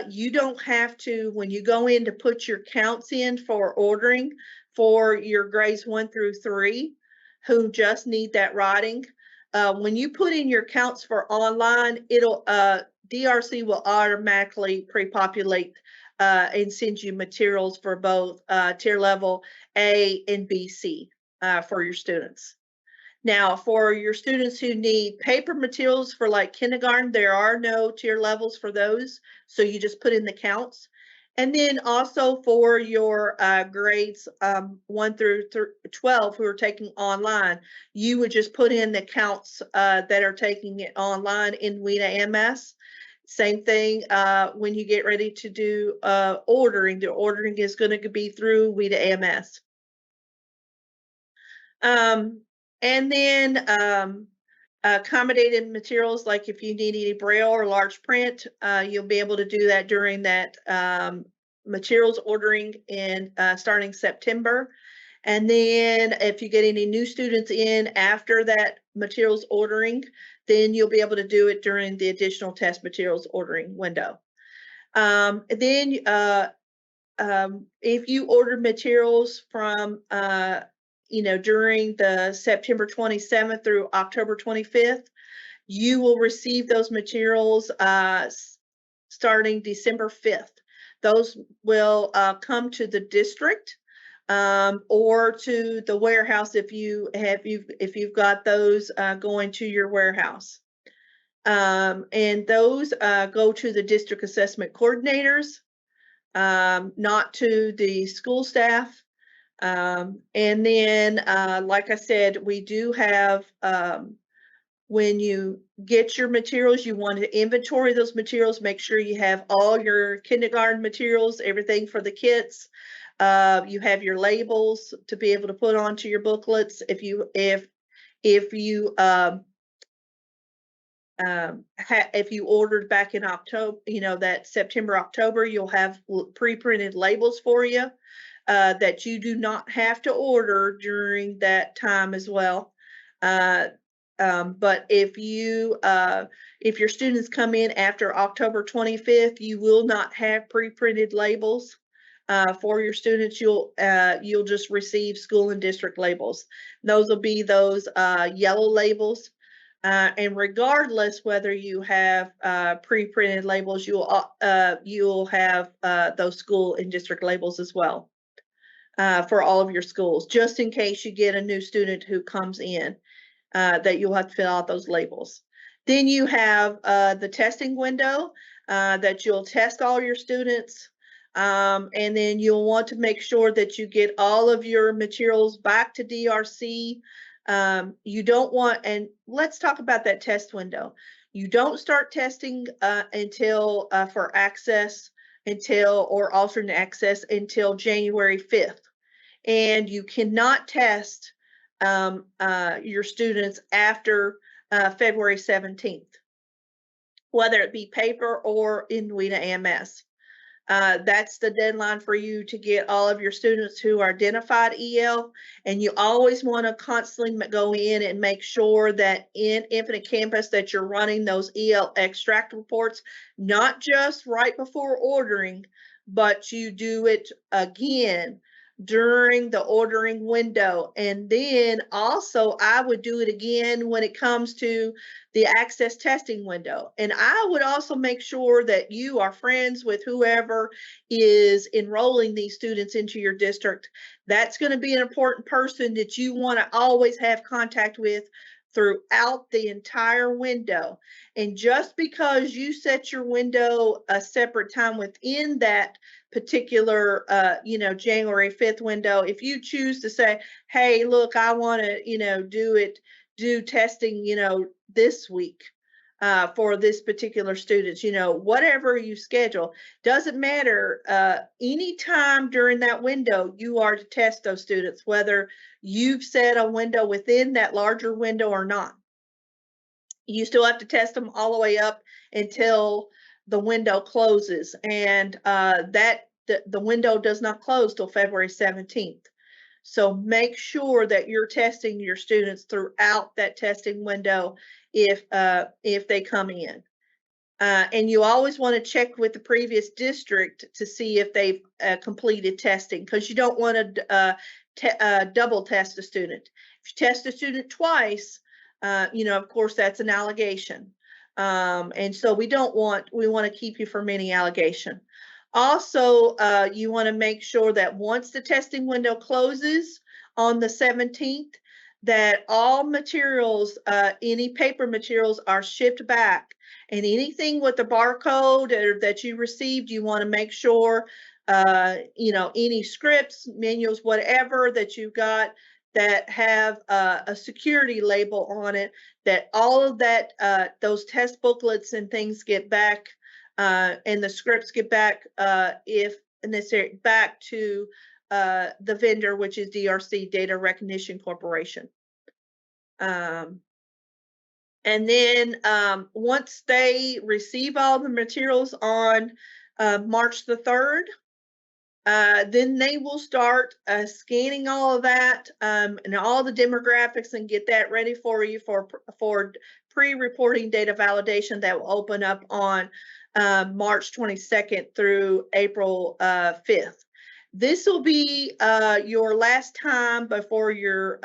Speaker 1: you don't have to, when you go in to put your counts in for ordering for your grades 1 through 3, who just need that writing, when you put in your counts for online, it'll DRC will automatically pre-populate and send you materials for both tier level A and BC for your students. Now, for your students who need paper materials for like kindergarten, there are no tier levels for those. So you just put in the counts. And then also for your grades 1 through 12 who are taking online, you would just put in the counts that are taking it online in Weda MS. Same thing when you get ready to do ordering. The ordering is going to be through Weda MS. And then accommodated materials, like if you need any braille or large print, you'll be able to do that during that materials ordering in starting September. And then if you get any new students in after that materials ordering, then you'll be able to do it during the additional test materials ordering window. Then if you ordered materials from during the September 27th through October 25th, you will receive those materials starting December 5th. Those will come to the district or to the warehouse if you've got those going to your warehouse. And those go to the district assessment coordinators, not to the school staff. And then, like I said, we do have, when you get your materials, you want to inventory those materials, make sure you have all your kindergarten materials, everything for the kits. You have your labels to be able to put onto your booklets. If you ordered back in October, that September, October, you'll have pre-printed labels for you. That you do not have to order during that time as well. But if your students come in after October 25th, you will not have pre-printed labels for your students. You'll just receive school and district labels. Those will be those yellow labels. And regardless whether you have pre-printed labels, you'll have those school and district labels as well. For all of your schools, just in case you get a new student who comes in, that you'll have to fill out those labels. Then you have the testing window that you'll test all your students, and then you'll want to make sure that you get all of your materials back to DRC. You don't want, and let's talk about that test window. You don't start testing until for access or alternate access until January 5th. And you cannot test your students after February 17th, whether it be paper or in Weda MS. That's the deadline for you to get all of your students who are identified EL, and you always want to constantly go in and make sure that in Infinite Campus that you're running those EL extract reports, not just right before ordering, but you do it again during the ordering window. And then also I would do it again when it comes to the access testing window. And I would also make sure that you are friends with whoever is enrolling these students into your district. That's going to be an important person that you want to always have contact with throughout the entire window. And just because you set your window a separate time within that particular January 5th window, if you choose to say, hey, look, I want to do testing this week for this particular students, whatever you schedule, doesn't matter. Anytime during that window, you are to test those students, whether you've set a window within that larger window or not. You still have to test them all the way up until the window closes, and the window does not close till February 17th. So make sure that you're testing your students throughout that testing window if they come in. And you always want to check with the previous district to see if they've completed testing, because you don't want to double test a student. If you test a student twice, of course, that's an allegation. And so we want to keep you from any allegation. Also, you want to make sure that once the testing window closes on the 17th, that all materials, any paper materials, are shipped back. And anything with the barcode that you received, you want to make sure, any scripts, manuals, whatever that you got that have a security label on it, that all of that, those test booklets and things get back, and the scripts get back, if necessary, back to the vendor, which is DRC, Data Recognition Corporation. And then once they receive all the materials on March the 3rd, then they will start scanning all of that and all the demographics and get that ready for you for pre-reporting data validation that will open up on March 22nd through April 5th. This will be your last time before your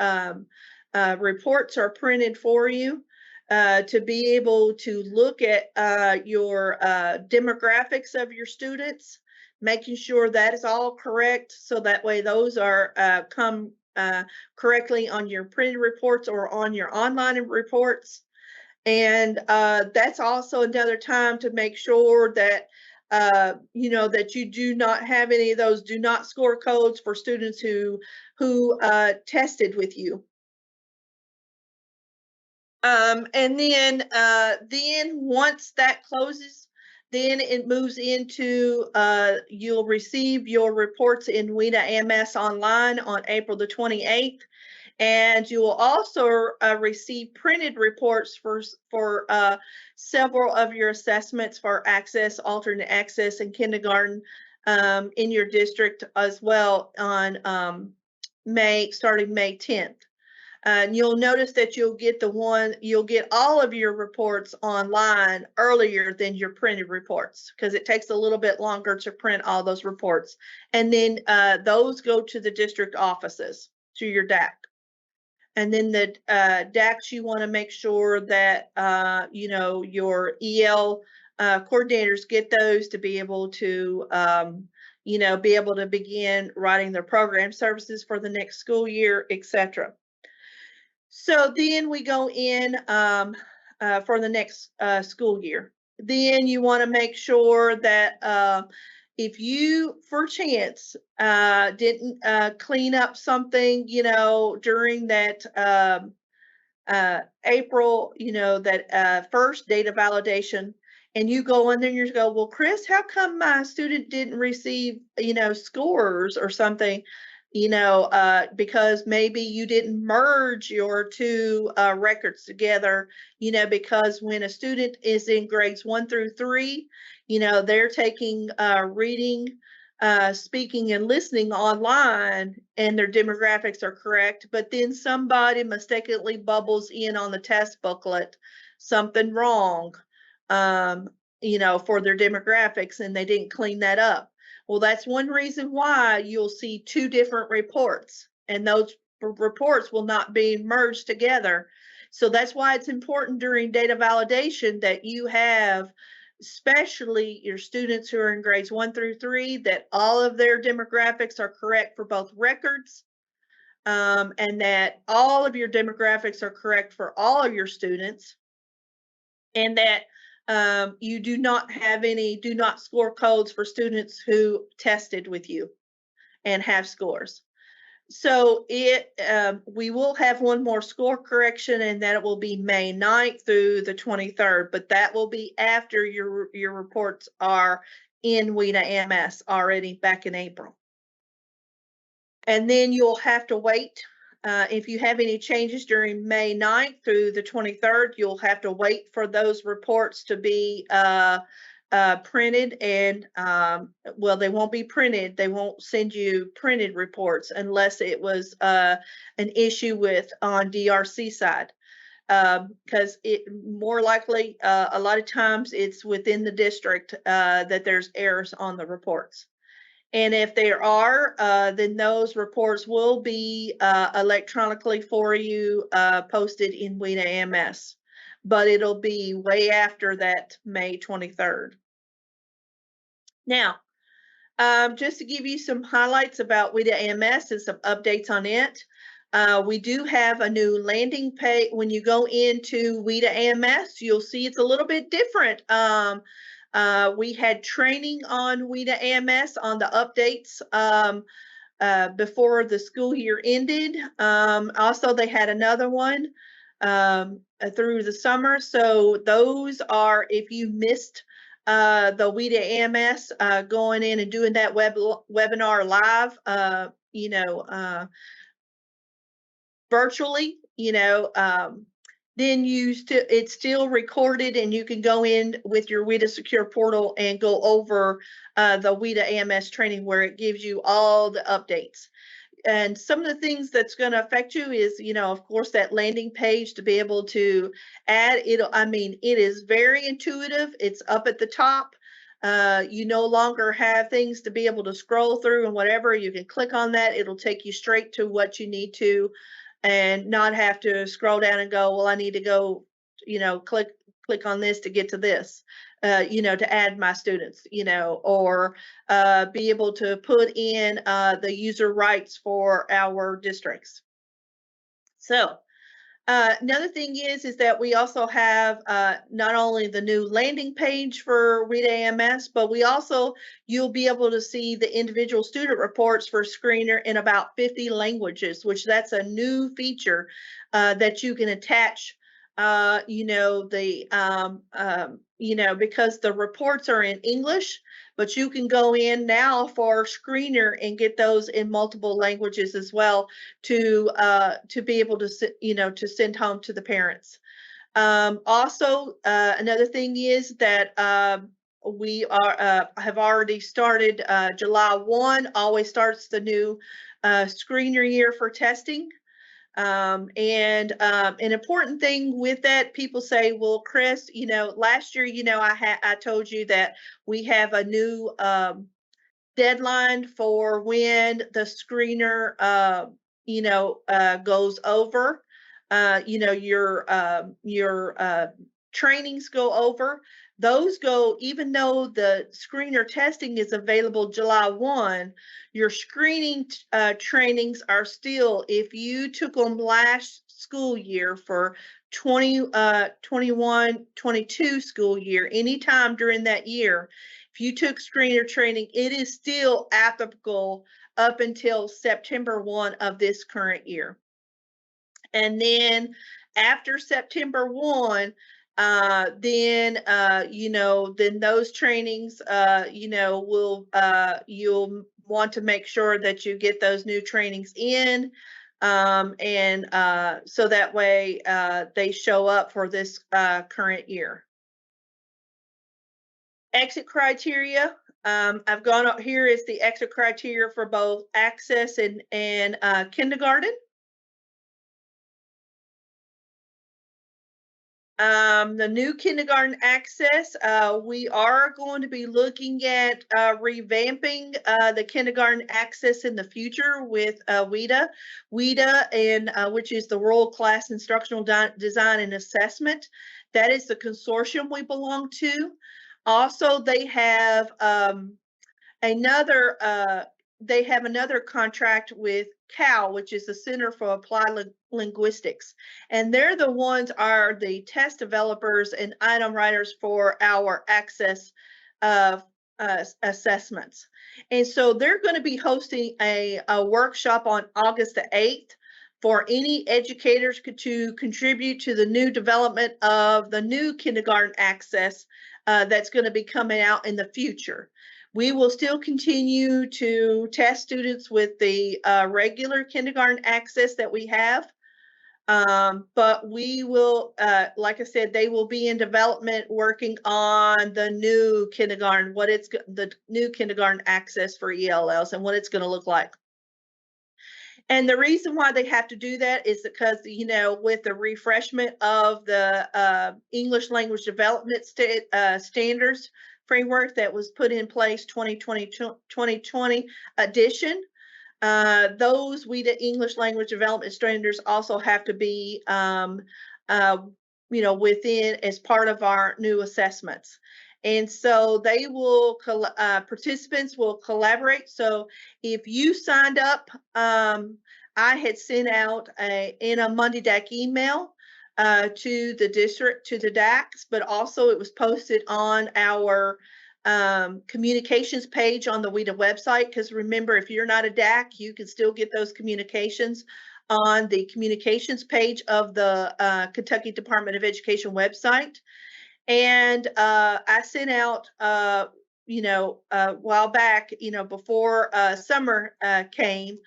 Speaker 1: reports are printed for you. To be able to look at your demographics of your students, making sure that is all correct, so that way those are come correctly on your printed reports or on your online reports. And that's also another time to make sure that that you do not have any of those do not score codes for students who tested with you. And then once that closes, then it moves into you'll receive your reports in Wida MS online on April the 28th, and you will also receive printed reports for several of your assessments for access, alternate access, and kindergarten in your district as well on starting May 10th. And you'll notice that you'll get all of your reports online earlier than your printed reports, because it takes a little bit longer to print all those reports. And then those go to the district offices, to your DAC. And then the DACs, you want to make sure that, your EL coordinators get those to be able to, be able to begin writing their program services for the next school year, etc. So then we go in for the next school year. Then you want to make sure that if you, for chance, didn't clean up something, during that April, that first data validation, and you go in there and you go, well, Chris, how come my student didn't receive, scores or something? Because maybe you didn't merge your two records together, because when a student is in grades 1 through 3, they're taking reading, speaking, and listening online, and their demographics are correct, but then somebody mistakenly bubbles in on the test booklet something wrong, for their demographics, and they didn't clean that up. Well, that's one reason why you'll see two different reports, and those reports will not be merged together. So that's why it's important during data validation that you have, especially your students who are in grades 1 through 3, that all of their demographics are correct for both records, and that all of your demographics are correct for all of your students, and that you do not have any do not score codes for students who tested with you and have scores. So we will have one more score correction, and that it will be May 9th through the 23rd, but that will be after your reports are in Weda MS already back in April. And then you'll have to wait. If you have any changes during May 9th through the 23rd, you'll have to wait for those reports to be printed and, well, they won't be printed. They won't send you printed reports unless it was an issue with on DRC side. Because it more likely, a lot of times it's within the district that there's errors on the reports. And if there are, then those reports will be electronically for you posted in Weda AMS, but it'll be way after that May 23rd. Now, just to give you some highlights about Weda AMS and some updates on it, we do have a new landing page. When you go into Weda AMS, you'll see it's a little bit different. We had training on Weda AMS on the updates before the school year ended. Also, they had another one through the summer. So those are, if you missed the Weda AMS going in and doing that webinar live, virtually, then it's still recorded and you can go in with your Weda Secure portal and go over the Weda AMS training where it gives you all the updates. And some of the things that's going to affect you is, of course, that landing page to be able to add it. I mean, it is very intuitive. It's up at the top. You no longer have things to be able to scroll through and whatever. You can click on that. It'll take you straight to what you need to and not have to scroll down and go, well, I need to go, click on this to get to this, to add my students, or be able to put in the user rights for our districts. So another thing is that we also have not only the new landing page for Weda AMS, but you'll be able to see the individual student reports for Screener in about 50 languages, which that's a new feature that you can attach. Because the reports are in English, but you can go in now for Screener and get those in multiple languages as well to be able to to send home to the parents. Also, another thing is that we have already started July 1. Always starts the new Screener year for testing. And an important thing with that, people say, well, Chris, last year, I told you that we have a new deadline for when the Screener, goes over, your trainings go over. Those go, even though the Screener testing is available July 1, your screening trainings are still, if you took them last school year for 21-22 school year, anytime during that year, if you took Screener training, it is still applicable up until September 1 of this current year. And then after September 1, then those trainings, you'll want to make sure that you get those new trainings in, and so that way they show up for this current year. Exit criteria. I've gone up here is the exit criteria for both access and kindergarten. The new kindergarten access, we are going to be looking at revamping the kindergarten access in the future with Weda. Weda, and which is the World-Class Instructional Design and Assessment. That is the consortium we belong to. Also, they have another contract with CAL, which is the Center for Applied Linguistics, and they're the ones are the test developers and item writers for our access assessments. And so they're going to be hosting a workshop on August the 8th for any educators to contribute to the new development of the new kindergarten access that's going to be coming out in the future. We will still continue to test students with the regular kindergarten access that we have. But we will, like I said, they will be in development working on the new kindergarten, the new kindergarten access for ELLs and what it's going to look like. And the reason why they have to do that is because, with the refreshment of the English language development standards framework that was put in place 2020 edition, those Weda English language development standards also have to be, within as part of our new assessments. And so they will, participants will collaborate. So if you signed up, I had sent out in a Monday DAC email to the district, to the DACs, but also it was posted on our communications page on the Wida website. Because remember, if you're not a DAC, you can still get those communications on the communications page of the Department of Education website. And I sent out, a while back, before summer came,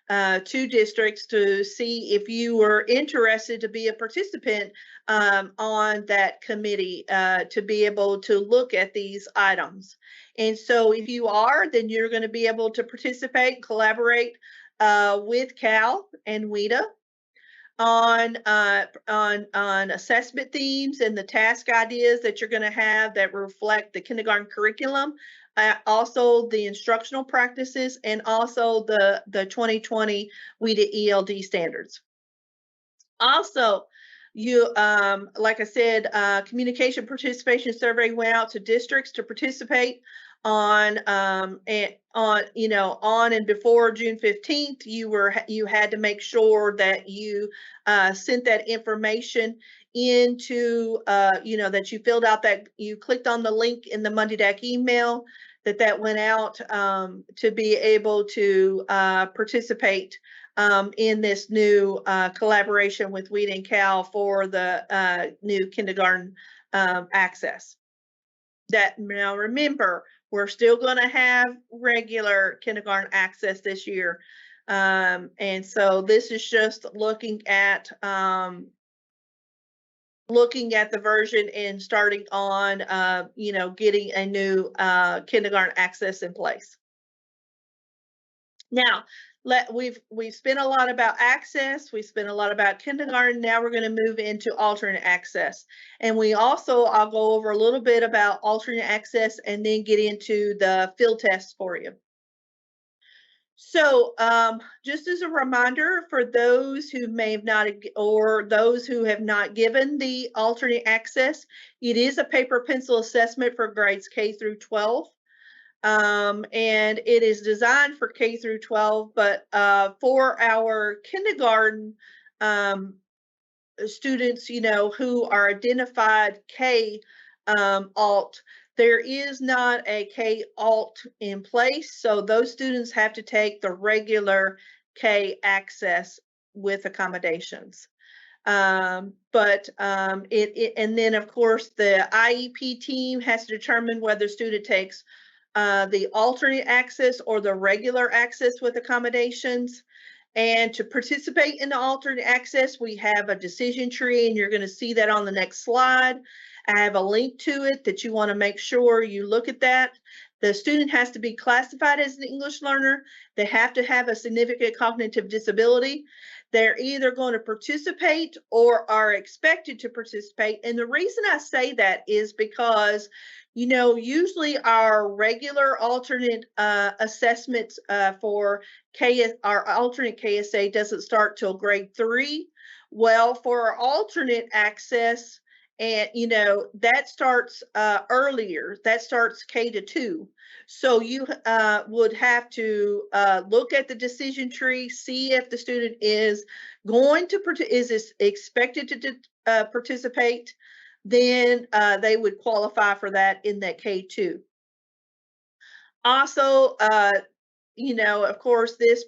Speaker 1: to districts to see if you were interested to be a participant on that committee to be able to look at these items. And so if you are, then you're going to be able to participate, collaborate with Cal and Wida on assessment themes and the task ideas that you're going to have that reflect the kindergarten curriculum, also the instructional practices, and also the 2020 Wida ELD standards. Also, like I said, communication participation survey went out to districts to participate on and before June 15th. You had to make sure that you sent that information into that you filled out, that you clicked on the link in the Monday DAC email that went out to be able to participate in this new collaboration with Weda and Cal for the new kindergarten access. Now remember, we're still going to have regular kindergarten access this year. And so this is just looking at the version and starting on, getting a new kindergarten access in place. Now, we've spent a lot about access. We spent a lot about kindergarten. Now we're going to move into alternate access. And I'll go over a little bit about alternate access and then get into the field tests for you. So just as a reminder for those who may have not, or those who have not given the alternate access, it is a paper pencil assessment for grades K through 12. And it is designed for K through 12, but for our kindergarten students, who are identified K alt, there is not a K alt in place. So those students have to take the regular K access with accommodations. And then of course the IEP team has to determine whether student takes the alternate access or the regular access with accommodations. And to participate in the alternate access, we have a decision tree, and you're going to see that on the next slide. I have a link to it that you want to make sure you look at that. The student has to be classified as an English learner. They have to have a significant cognitive disability. They're either going to participate or are expected to participate. And the reason I say that is because usually our regular alternate assessments for our alternate KSA doesn't start till grade 3. Well, for our alternate access, and that starts earlier. That starts K to 2. So you would have to look at the decision tree, see if the student is going to is expected to participate. Then they would qualify for that in that K2. Also, of course, this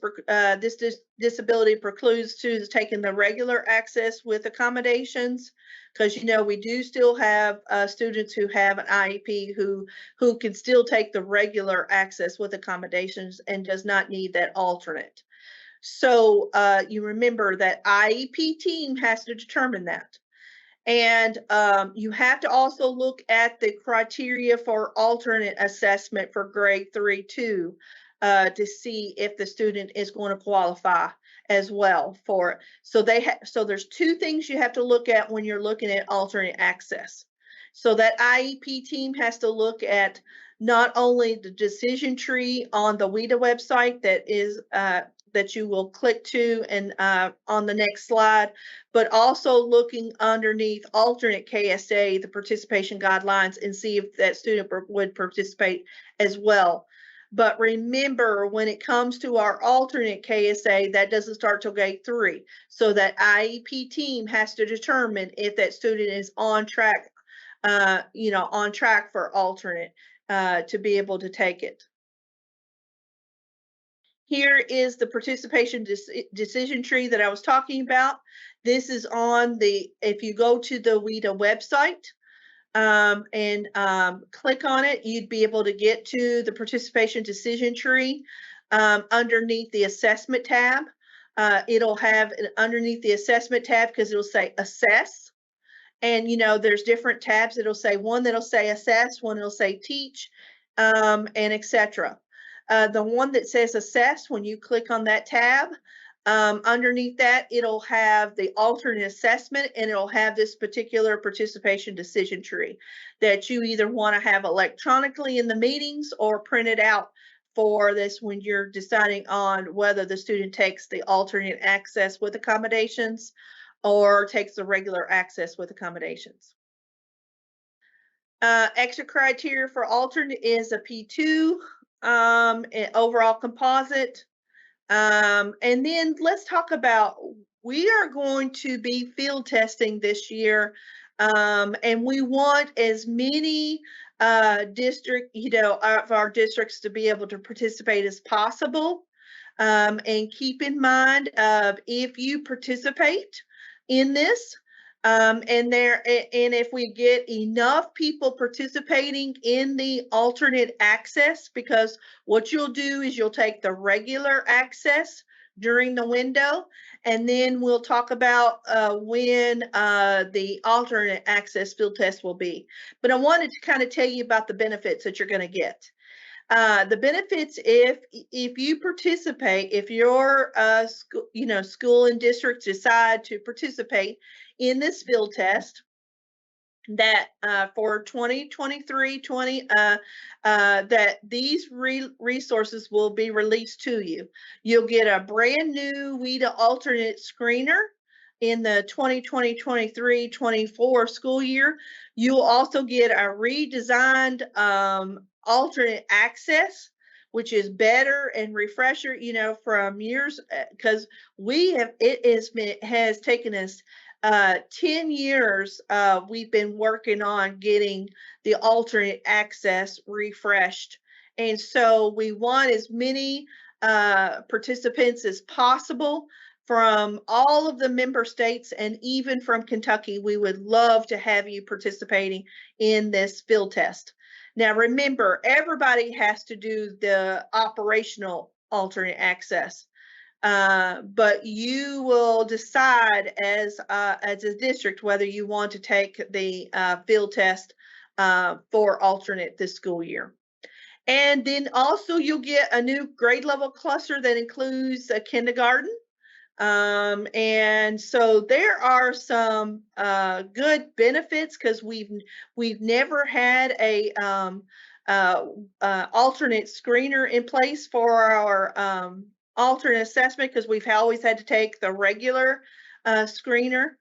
Speaker 1: disability precludes students taking the regular access with accommodations, because we do still have students who have an IEP who can still take the regular access with accommodations and does not need that alternate. So you remember that IEP team has to determine that. And you have to also look at the criteria for alternate assessment for grade 3 too, to see if the student is going to qualify as well for it. So so there's two things you have to look at when you're looking at alternate access. So that IEP team has to look at not only the decision tree on the Weda website that you will click to and on the next slide, but also looking underneath alternate KSA, the participation guidelines, and see if that student would participate as well. But remember, when it comes to our alternate KSA, that doesn't start till grade 3. So that IEP team has to determine if that student is on track, on track for alternate to be able to take it. Here is the participation decision tree that I was talking about. This is on if you go to the Wida website and click on it, you'd be able to get to the participation decision tree underneath the assessment tab. It'll have underneath the assessment tab, because it'll say assess. And there's different tabs. It'll say one that'll say assess, one that'll say teach, and etc. The one that says assess, when you click on that tab, underneath that, it'll have the alternate assessment, and it'll have this particular participation decision tree that you either want to have electronically in the meetings or printed out for this when you're deciding on whether the student takes the alternate access with accommodations or takes the regular access with accommodations. Extra criteria for alternate is a P2, overall composite. And then let's talk about, we are going to be field testing this year, and we want as many of our districts to be able to participate as possible. And keep in mind, if you participate in this, and if we get enough people participating in the alternate access, because what you'll do is you'll take the regular access during the window, and then we'll talk about when the alternate access field test will be. But I wanted to kind of tell you about the benefits that you're going to get. The benefits, if you participate, if your school and district decide to participate in this field test, that for 2023-20 that these resources will be released to you. You'll get a brand new Wida alternate screener in the 2020-23-24 school year. You'll also get a redesigned alternate access, which is better and refresher, from years, because it has taken us 10 years. We've been working on getting the alternate access refreshed. And so we want as many participants as possible from all of the member states, and even from Kentucky. We would love to have you participating in this field test. Now, remember, everybody has to do the operational alternate access, but you will decide as a district whether you want to take the field test for alternate this school year. And then also you'll get a new grade level cluster that includes a kindergarten. And so there are some good benefits, because we've never had a alternate screener in place for our alternate assessment, because we've always had to take the regular screener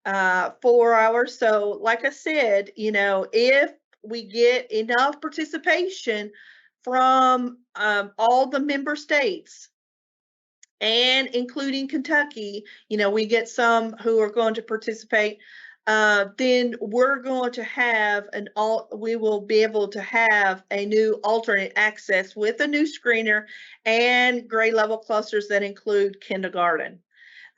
Speaker 1: 4 hours. So like I said, if we get enough participation from all the member states, and including Kentucky, we get some who are going to participate, then we're going to have we will be able to have a new alternate access with a new screener and grade level clusters that include kindergarten.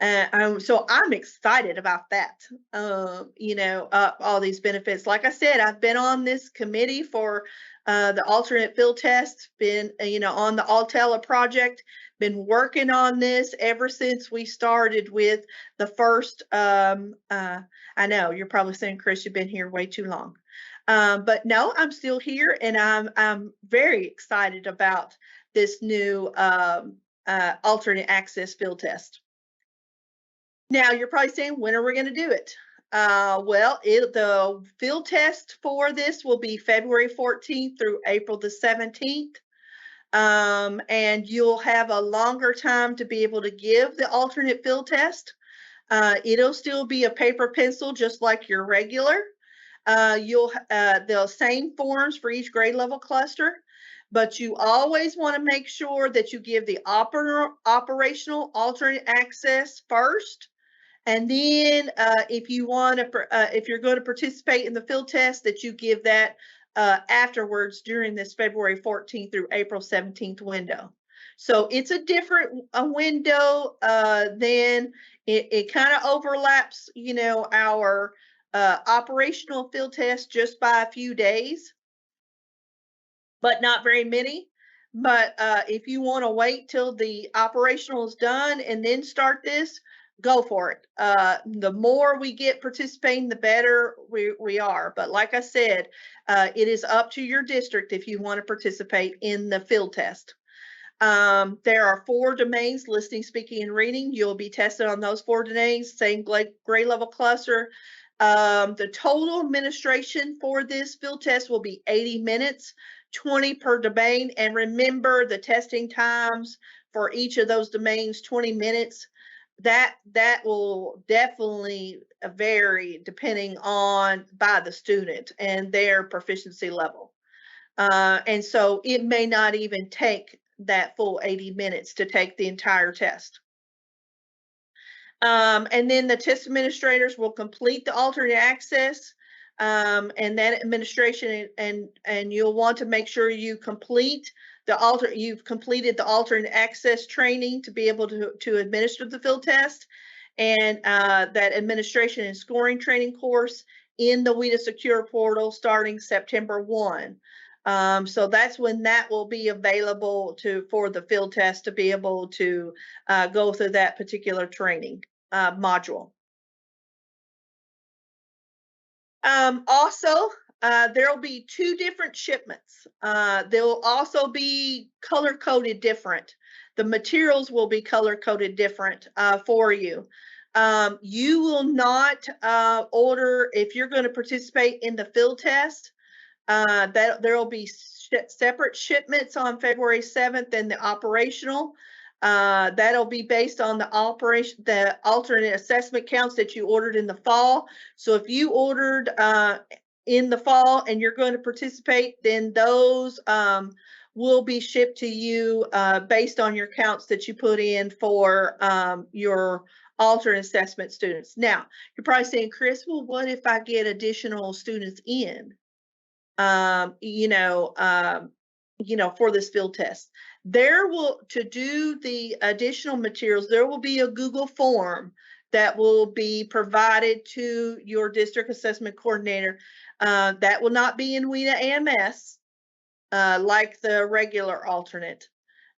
Speaker 1: So I'm excited about that. All these benefits. Like I said, I've been on this committee for the alternate field test, been, on the Altella project, been working on this ever since we started with the first. I know you're probably saying, Chris, you've been here way too long. But no, I'm still here, and I'm very excited about this new alternate access field test. Now, you're probably saying, when are we going to do it? Well, the field test for this will be February 14th through April the 17th. And you'll have a longer time to be able to give the alternate field test. It'll still be a paper pencil, just like your regular. The same forms for each grade level cluster, but you always want to make sure that you give the operational alternate access first. And then if you're going to participate in the field test, that you give that afterwards during this February 14th through April 17th window. So it's a different window than it kind of overlaps, our operational field test just by a few days, but not very many. But if you want to wait till the operational is done and then start this, go for it. The more we get participating, the better we are. But like I said, it is up to your district if you want to participate in the field test. There are 4 domains: listening, speaking, and reading. You'll be tested on those 4 domains, same grade level cluster. The total administration for this field test will be 80 minutes, 20 per domain. And remember, the testing times for each of those domains, 20 minutes. That will definitely vary depending on by the student and their proficiency level. And so it may not even take that full 80 minutes to take the entire test. And then the test administrators will complete the alternate access, and that administration, and you'll want to make sure you complete you've completed the alternate access training to be able to administer the field test, and that administration and scoring training course in the Weda Secure portal starting September 1. So that's when that will be available for the field test to be able to go through that particular training module. Also, there will be 2 different shipments. They'll also be color-coded different. The materials will be color-coded different for you. You will not order, if you're going to participate in the field test, that there will be separate shipments on February 7th and the operational. That'll be based on the alternate assessment counts that you ordered in the fall. So if you ordered in the fall and you're going to participate, then those will be shipped to you based on your counts that you put in for your alternate assessment students. Now, you're probably saying, Chris, well, what if I get additional students in? For this field test. To do the additional materials, there will be a Google form that will be provided to your district assessment coordinator. That will not be in Weda AMS like the regular alternate.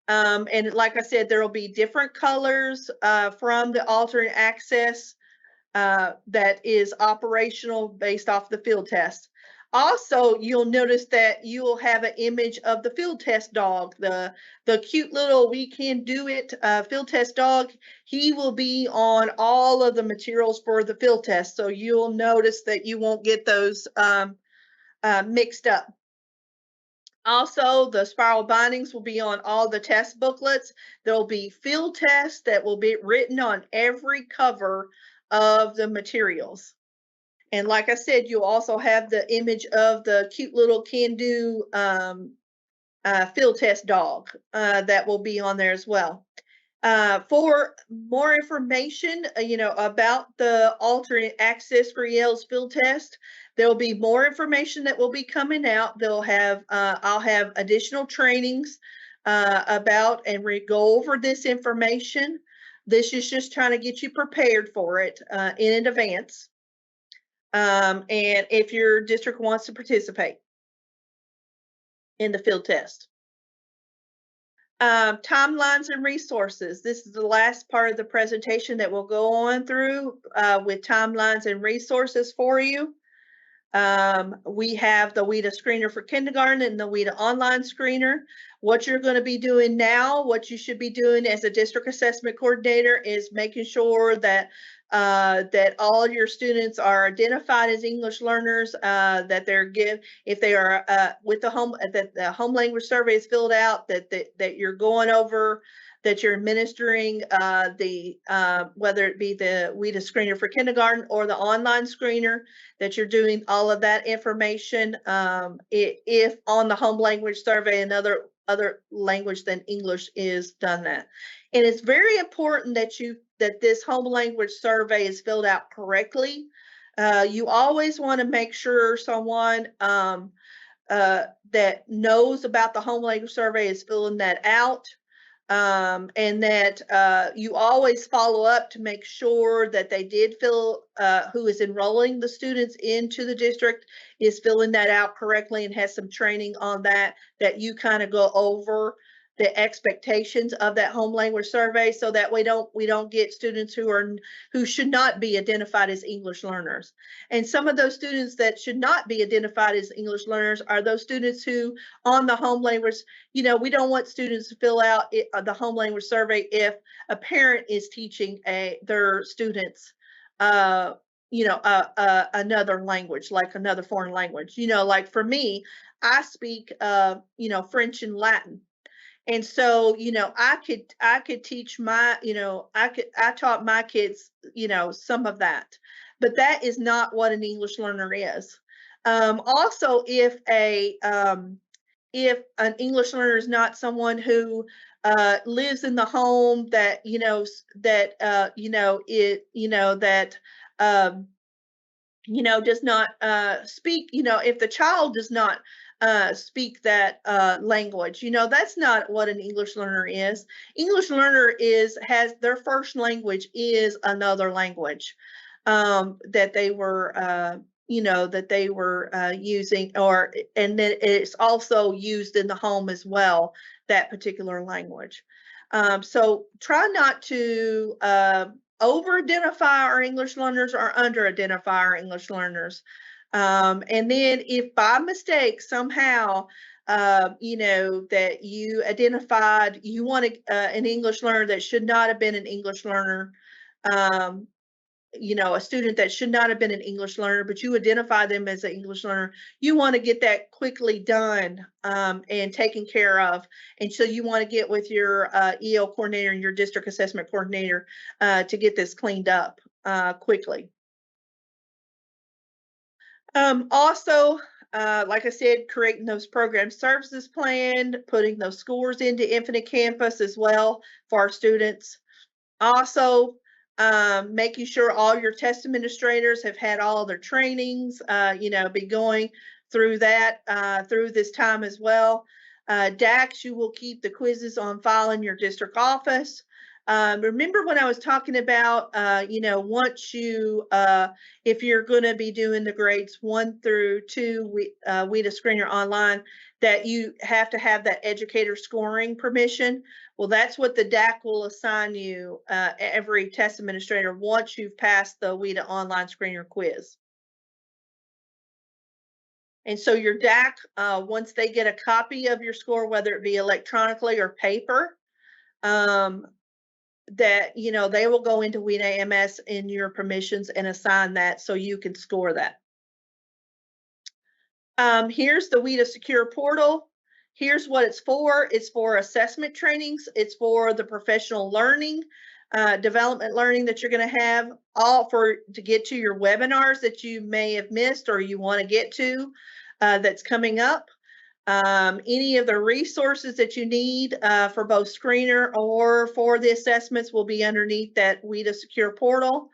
Speaker 1: And like I said, there will be different colors from the alternate access that is operational based off the field test. Also, you'll notice that you'll have an image of the field test dog, the cute little We Can Do It field test dog. He will be on all of the materials for the field test, so you'll notice that you won't get those mixed up. Also, the spiral bindings will be on all the test booklets. There'll be field tests that will be written on every cover of the materials. And like I said, you'll also have the image of the cute little can-do field test dog that will be on there as well. For more information, about the alternate access for ELLs field test, there will be more information that will be coming out. I'll have additional trainings about and go over this information. This is just trying to get you prepared for it in advance. And if your district wants to participate in the field test. Timelines and resources. This is the last part of the presentation that we'll go on through with timelines and resources for you. We have the Weda Screener for kindergarten and the Weda online screener. What you're going to be doing now, what you should be doing as a district assessment coordinator is making sure that that all your students are identified as English learners, that they're if they are with the that the home language survey is filled out, that you're going over, that you're administering whether it be the Weda Screener for kindergarten or the online screener, that you're doing all of that information. If on the home language survey another language than English is done that. And it's very important that this home language survey is filled out correctly. You always want to make sure someone that knows about the home language survey is filling that out. And that you always follow up to make sure that they did fill, who is enrolling the students into the district is filling that out correctly and has some training on that you kind of go over the expectations of that home language survey, so that we don't get students who should not be identified as English learners. And some of those students that should not be identified as English learners are those students who on the home language, we don't want students to fill out the home language survey if a parent is teaching their students another language, like another foreign language. Like for me, I speak French and Latin. And so, I could teach my, I taught my kids, some of that, but that is not what an English learner is. Also, if an English learner is not someone who lives in the home that, does not speak, if the child does not speak that language, that's not what an English learner is. English learner has their first language is another language that they were using, and then it's also used in the home as well, that particular language. So try not to over-identify our English learners or under-identify our English learners. And then if by mistake somehow, that you identified you want an English learner that should not have been an English learner, a student that should not have been an English learner, but you identify them as an English learner, you want to get that quickly done and taken care of. And so you want to get with your EL coordinator and your district assessment coordinator to get this cleaned up quickly. Also, like I said, creating those program services plan, putting those scores into Infinite Campus as well for our students. Also, making sure all your test administrators have had all their trainings, be going through that through this time as well. DAX, you will keep the quizzes on file in your district office. Remember when I was talking about, once you, if you're going to be doing the grades 1 through 2, Weda Screener online, that you have to have that educator scoring permission. Well, that's what the DAC will assign you, every test administrator, once you've passed the Weda online screener quiz. And so your DAC, once they get a copy of your score, whether it be electronically or paper, that they will go into Weda MS in your permissions and assign that so you can score that. Here's the Weda Secure Portal. Here's what it's for. It's for assessment trainings. It's for the professional learning, development learning that you're going to have, all to get to your webinars that you may have missed or you want to get to that's coming up. Any of the resources that you need for both screener or for the assessments will be underneath that Weda Secure Portal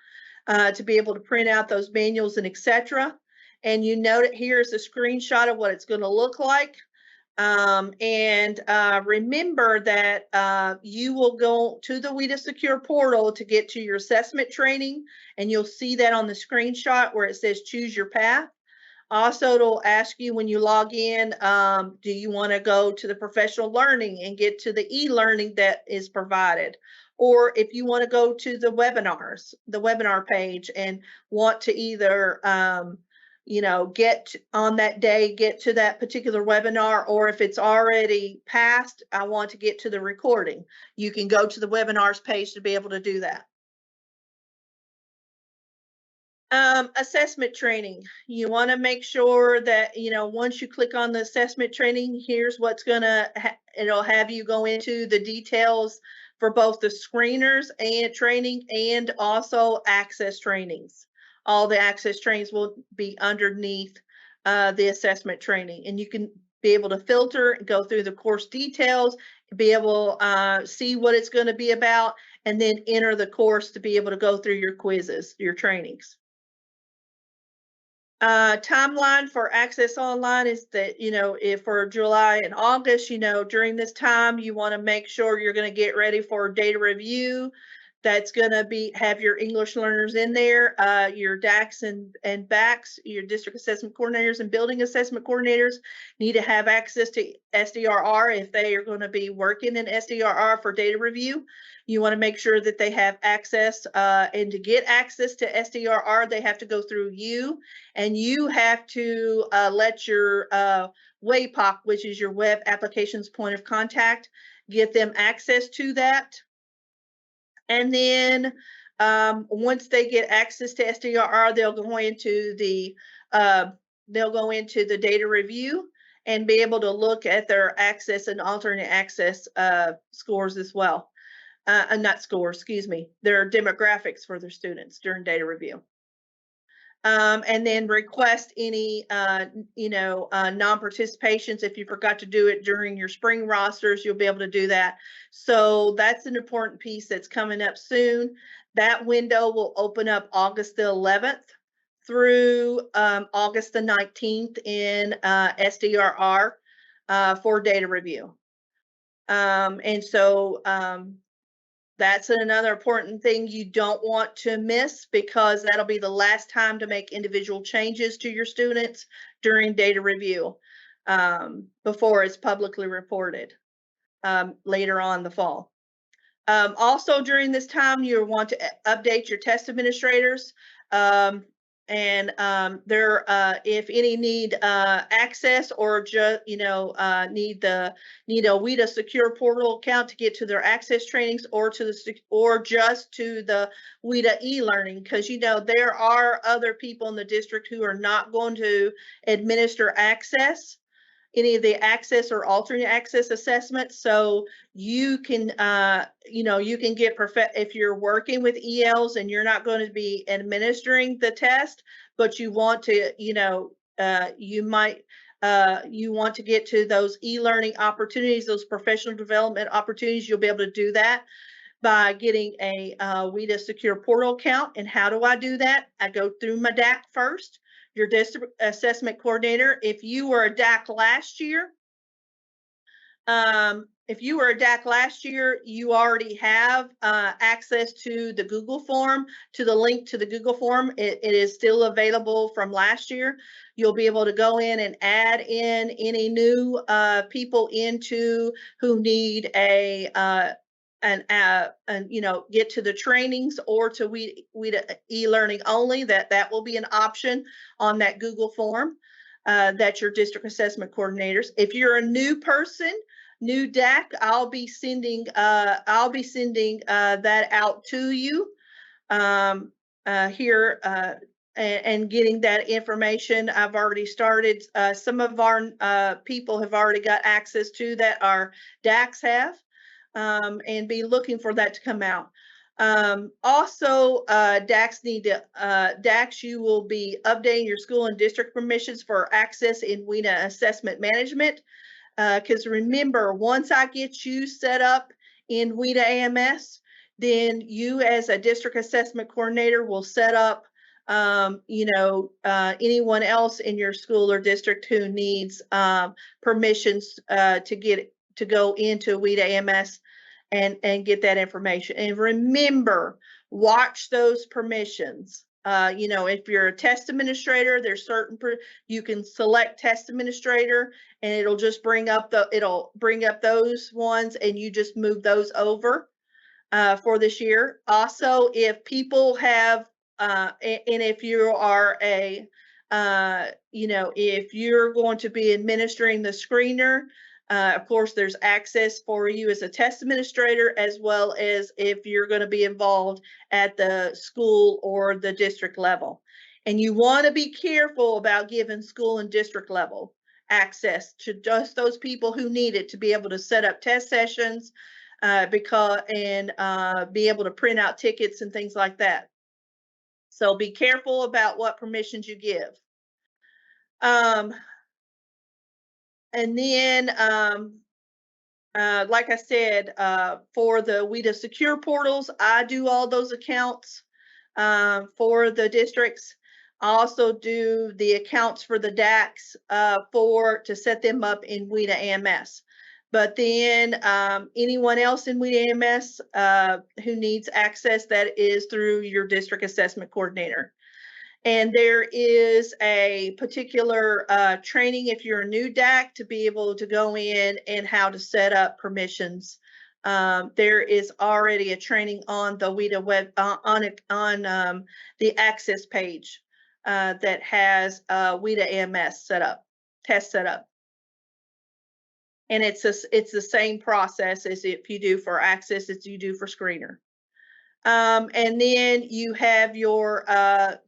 Speaker 1: to be able to print out those manuals and etc. And you note it here is a screenshot of what it's going to look like. Remember that you will go to the Weda Secure portal to get to your assessment training, and you'll see that on the screenshot where it says choose your path. Also, it'll ask you when you log in, do you want to go to the professional learning and get to the e-learning that is provided? Or if you want to go to the webinars, the webinar page, and want to either get on that day, get to that particular webinar, or if it's already passed, I want to get to the recording. You can go to the webinars page to be able to do that. Assessment training. You want to make sure that, once you click on the assessment training, here's what's gonna, it'll have you go into the details for both the screeners and training and also access trainings. All the access trainings will be underneath the assessment training, and you can be able to filter, go through the course details, be able see what it's going to be about, and then enter the course to be able to go through your quizzes, your trainings. Timeline for Access Online is that, if for July and August, during this time, you want to make sure you're going to get ready for data review. That's going to have your English learners in there, your DACs and BACs, your district assessment coordinators and building assessment coordinators need to have access to SDRR if they are going to be working in SDRR for data review. You want to make sure that they have access, and to get access to SDRR, they have to go through you, and you have to let your WAPOC, which is your Web Applications Point of Contact, get them access to that. And then once they get access to SDRR, they'll go into the data review and be able to look at their access and alternate access scores as well. Not scores, excuse me, their demographics for their students during data review. And then request any, non-participations. If you forgot to do it during your spring rosters, you'll be able to do that. So that's an important piece that's coming up soon. That window will open up August the 11th through August the 19th in SDRR for data review. That's another important thing you don't want to miss, because that'll be the last time to make individual changes to your students during data review before it's publicly reported later on in the fall. Also during this time, you want to update your test administrators. If any need access or just need a Weda Secure portal account to get to their access trainings, or just to the Wida e-learning, because there are other people in the district who are not going to administer access, any of the access or alternate access assessments. So you can, you can get if you're working with ELs and you're not going to be administering the test, but you want to, you want to get to those e-learning opportunities, those professional development opportunities, you'll be able to do that by getting a Weda Secure portal account. And how do I do that? I go through my DAC first. Your district assessment coordinator. If you were a DAC last year, you already have access to the Google form, to the link to the Google form. It is still available from last year. You'll be able to go in and add in any new people who need get to the trainings or to Wida e-learning only. That will be an option on that Google form that your district assessment coordinators. If you're a new person, new DAC, I'll be sending that out to you here and getting that information. I've already started. Some of our people have already got access to that. Our DACs have. And be looking for that to come out. Also, DACs, you will be updating your school and district permissions for access in Wida Assessment Management. Because remember, once I get you set up in Wida AMS, then you as a district assessment coordinator will set up anyone else in your school or district who needs permissions to go into Weda AMS and get that information. And remember, watch those permissions. If you're a test administrator, there's you can select test administrator, and it'll bring up those ones, and you just move those over for this year. Also, if people have, and if you are if you're going to be administering the screener, of course, there's access for you as a test administrator, as well as if you're going to be involved at the school or the district level. And you want to be careful about giving school and district level access to just those people who need it to be able to set up test sessions, be able to print out tickets and things like that. So be careful about what permissions you give. And then, like I said, for the Weda Secure portals, I do all those accounts for the districts. I also do the accounts for the DACs to set them up in Weda AMS. But then anyone else in Weda AMS who needs access, that is through your district assessment coordinator. And there is a particular training if you're a new DAC to be able to go in and how to set up permissions. There is already a training on the Weda web on the access page that has Weda AMS test set up. And it's the same process as if you do for access as you do for screener. And then you have your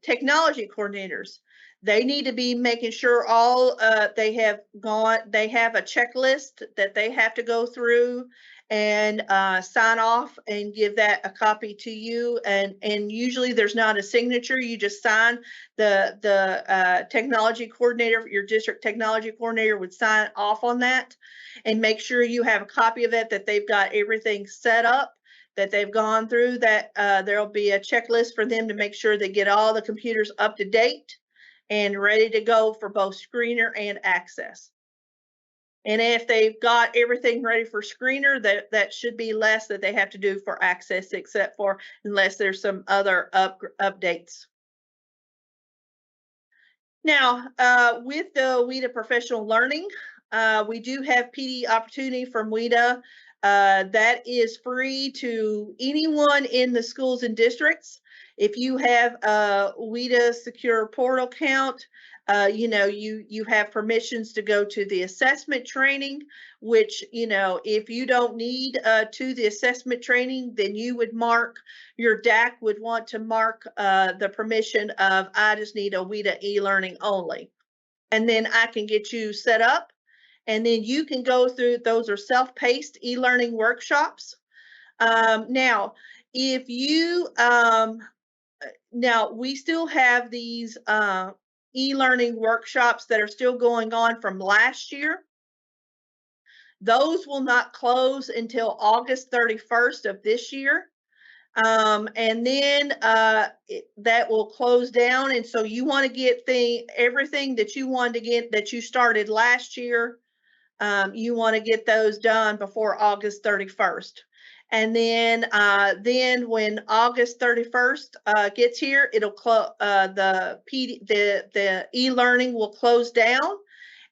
Speaker 1: technology coordinators. They need to be making sure they have a checklist that they have to go through and sign off and give that a copy to you. And usually there's not a signature. You just sign. The technology coordinator, your district technology coordinator, would sign off on that and make sure you have a copy of it, that they've got everything set up, that they've gone through, that there'll be a checklist for them to make sure they get all the computers up to date and ready to go for both screener and access. And if they've got everything ready for screener, that should be less that they have to do for access, except for unless there's some other updates. Now, with the Weda Professional Learning, we do have PD opportunity from Weda. That is free to anyone in the schools and districts. If you have a Weda Secure Portal account, you have permissions to go to the assessment training, which, if you don't need to the assessment training, then you would your DAC would want to mark the permission of, I just need a Weda e-learning only. And then I can get you set up. And then you can go through, those are self-paced e-learning workshops. Now, if you, now we still have these e-learning workshops that are still going on from last year. Those will not close until August 31st of this year. And then that will close down. And so you want to get everything that you wanted to get that you started last year. You want to get those done before August 31st. And then when August 31st gets here, it'll the e-learning will close down.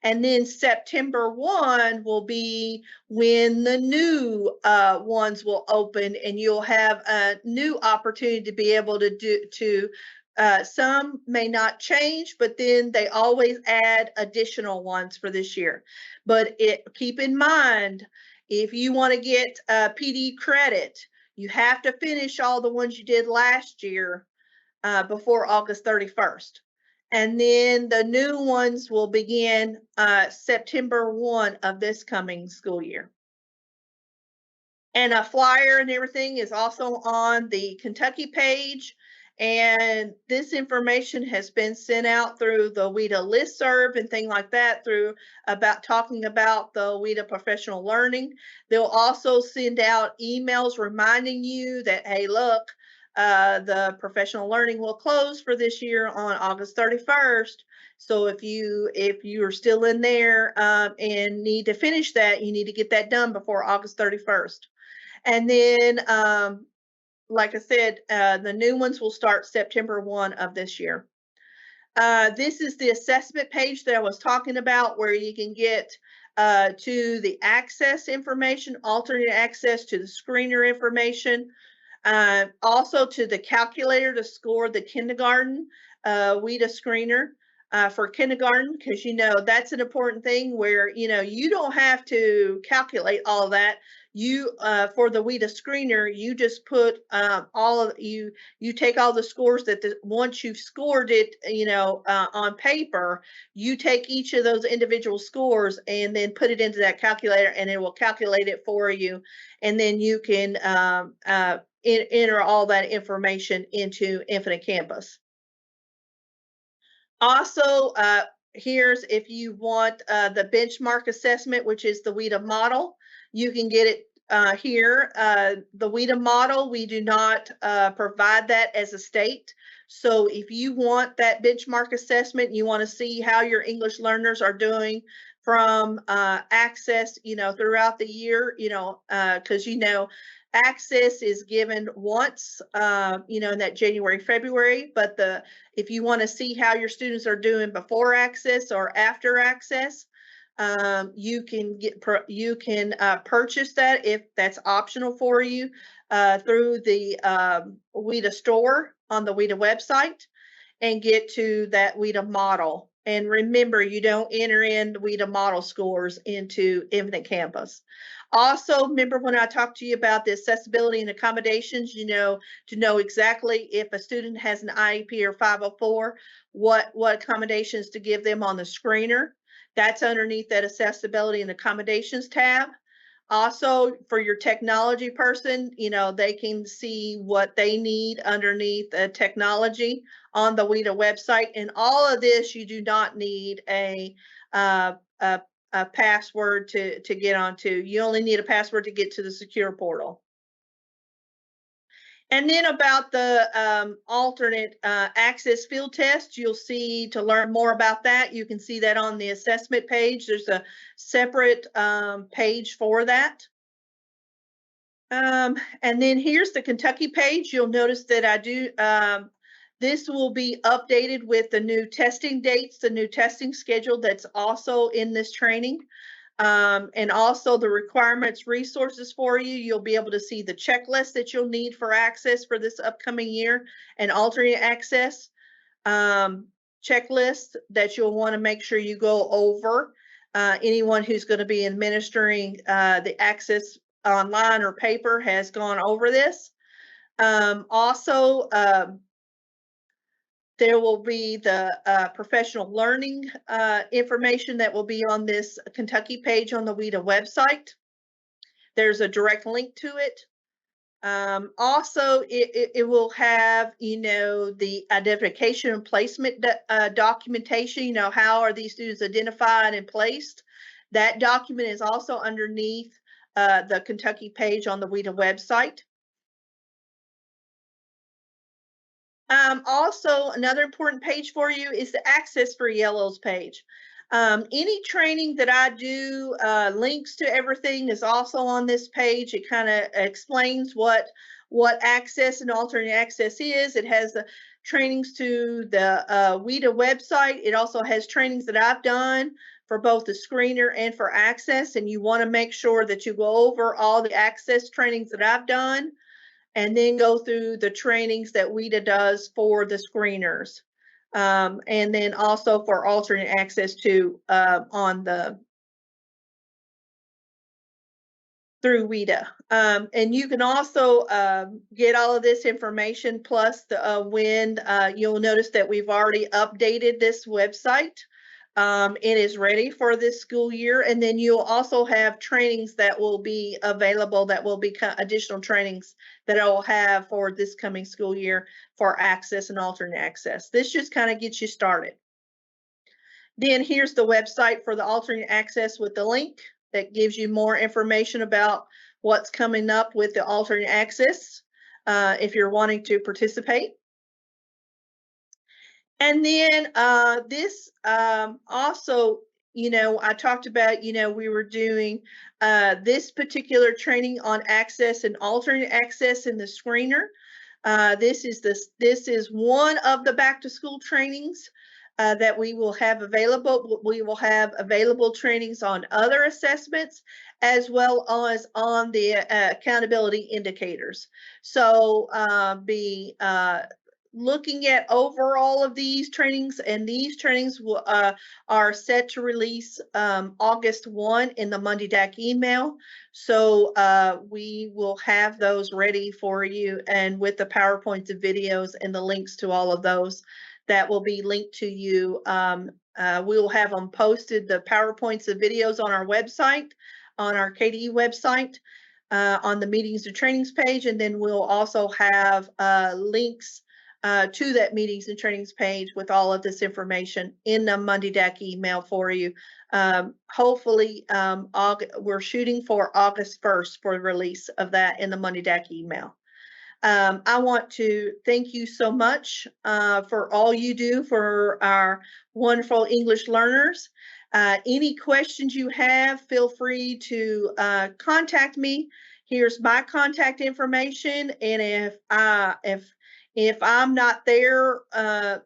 Speaker 1: And then September 1 will be when the new ones will open, and you'll have a new opportunity to be able to some may not change, but then they always add additional ones for this year. But keep in mind, if you want to get PD credit, you have to finish all the ones you did last year before August 31st. And then the new ones will begin September 1 of this coming school year. And a flyer and everything is also on the Kentucky page. And this information has been sent out through the Weda listserv and things like that, talking about the Weda Professional Learning. They'll also send out emails reminding you that, hey, look, the professional learning will close for this year on August 31st. So if you're still in there and need to finish that, you need to get that done before August 31st. And then, like I said, the new ones will start September 1 of this year. This is the assessment page that I was talking about, where you can get to the access information, alternate access to the screener information, also to the calculator to score the kindergarten Weda Screener for kindergarten, because that's an important thing where you don't have to calculate all of that. You for the Weda Screener, you just put all of you take all the scores that once you've scored it on paper, you take each of those individual scores and then put it into that calculator, and it will calculate it for you, and then you can enter all that information into Infinite Campus. Also, here's if you want the benchmark assessment, which is the Wida model, you can get it here. The Wida model, we do not provide that as a state. So if you want that benchmark assessment, you want to see how your English learners are doing from access, throughout the year, because access is given once, in that January, February, but if you want to see how your students are doing before access or after access, you can purchase that if that's optional for you through the Weda store on the Weda website, and get to that Weda model. And remember, you don't enter in the Weda model scores into Infinite Campus. Also, remember when I talked to you about the accessibility and accommodations, to know exactly if a student has an IEP or 504, what accommodations to give them on the screener. That's underneath that Accessibility and Accommodations tab. Also, for your technology person, they can see what they need underneath technology on the Weda website. And all of this, you do not need a password to get onto. You only need a password to get to the secure portal. And then about the alternate access field test, you'll see, to learn more about that, you can see that on the assessment page. There's a separate page for that. And then here's the Kentucky page. You'll notice that I do, this will be updated with the new testing dates, the new testing schedule that's also in this training. And also the requirements resources for you. You'll be able to see the checklist that you'll need for access for this upcoming year, and alternate access checklist that you'll want to make sure you go over. Anyone who's going to be administering the access online or paper has gone over this. Also, there will be the professional learning information that will be on this Kentucky page on the Weda website. There's a direct link to it. Also, it will have, the identification and placement documentation, how are these students identified and placed. That document is also underneath the Kentucky page on the Weda website. Also, another important page for you is the Access for ELLs page. Any training that I do, links to everything is also on this page. It kind of explains what access and alternate access is. It has the trainings to the Weda website. It also has trainings that I've done for both the screener and for access, and you want to make sure that you go over all the access trainings that I've done, and then go through the trainings that Weda does for the screeners. And then also for alternate access to through Weda. And you can also get all of this information, plus when you'll notice that we've already updated this website. It is ready for this school year, and then you'll also have trainings that will be available, that will be additional trainings that I will have for this coming school year for access and alternate access. This just kind of gets you started. Then here's the website for the alternate access with the link that gives you more information about what's coming up with the alternate access. if you're wanting to participate. And then this also, I talked about, we were doing this particular training on access and alternate access in the screener. This is one of the back to school trainings that we will have available. We will have available trainings on other assessments as well as on the accountability indicators. So be looking at over all of these trainings, and these trainings will, are set to release August 1 in the Monday DAC email. So we will have those ready for you, and with the PowerPoints and videos and the links to all of those that will be linked to you. We will have them posted, the PowerPoints and videos, on our website, on our KDE website, on the meetings and trainings page, and then we'll also have links to that meetings and trainings page with all of this information in the Monday DAC email for you. Hopefully, we're shooting for August 1st for the release of that in the Monday DAC email. I want to thank you so much for all you do for our wonderful English learners. Any questions you have, feel free to contact me. Here's my contact information, and if I'm not there,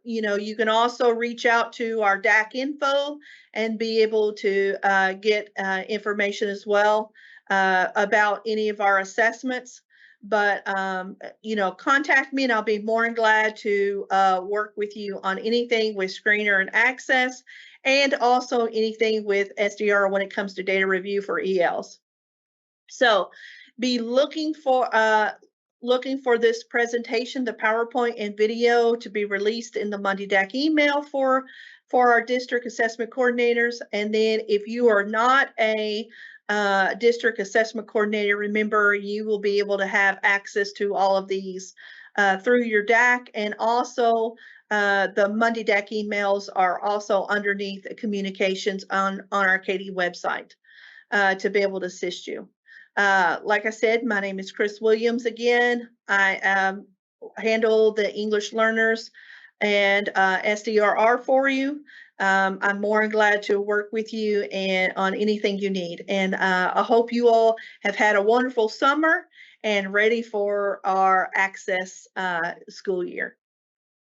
Speaker 1: you can also reach out to our DAC info and be able to get information as well about any of our assessments. But, contact me and I'll be more than glad to work with you on anything with Screener and Access, and also anything with SDR when it comes to data review for ELs. So be looking for this presentation, the PowerPoint and video, to be released in the Monday DAC email for our district assessment coordinators. And then if you are not a district assessment coordinator, remember, you will be able to have access to all of these through your DAC. And also the Monday DAC emails are also underneath the communications on our KDE website to be able to assist you. Like I said, my name is Chris Williams again. I handle the English learners and SDRR for you. I'm more than glad to work with you and on anything you need. And I hope you all have had a wonderful summer and ready for our Access school year.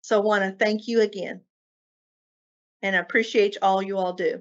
Speaker 1: So I want to thank you again, and I appreciate all you all do.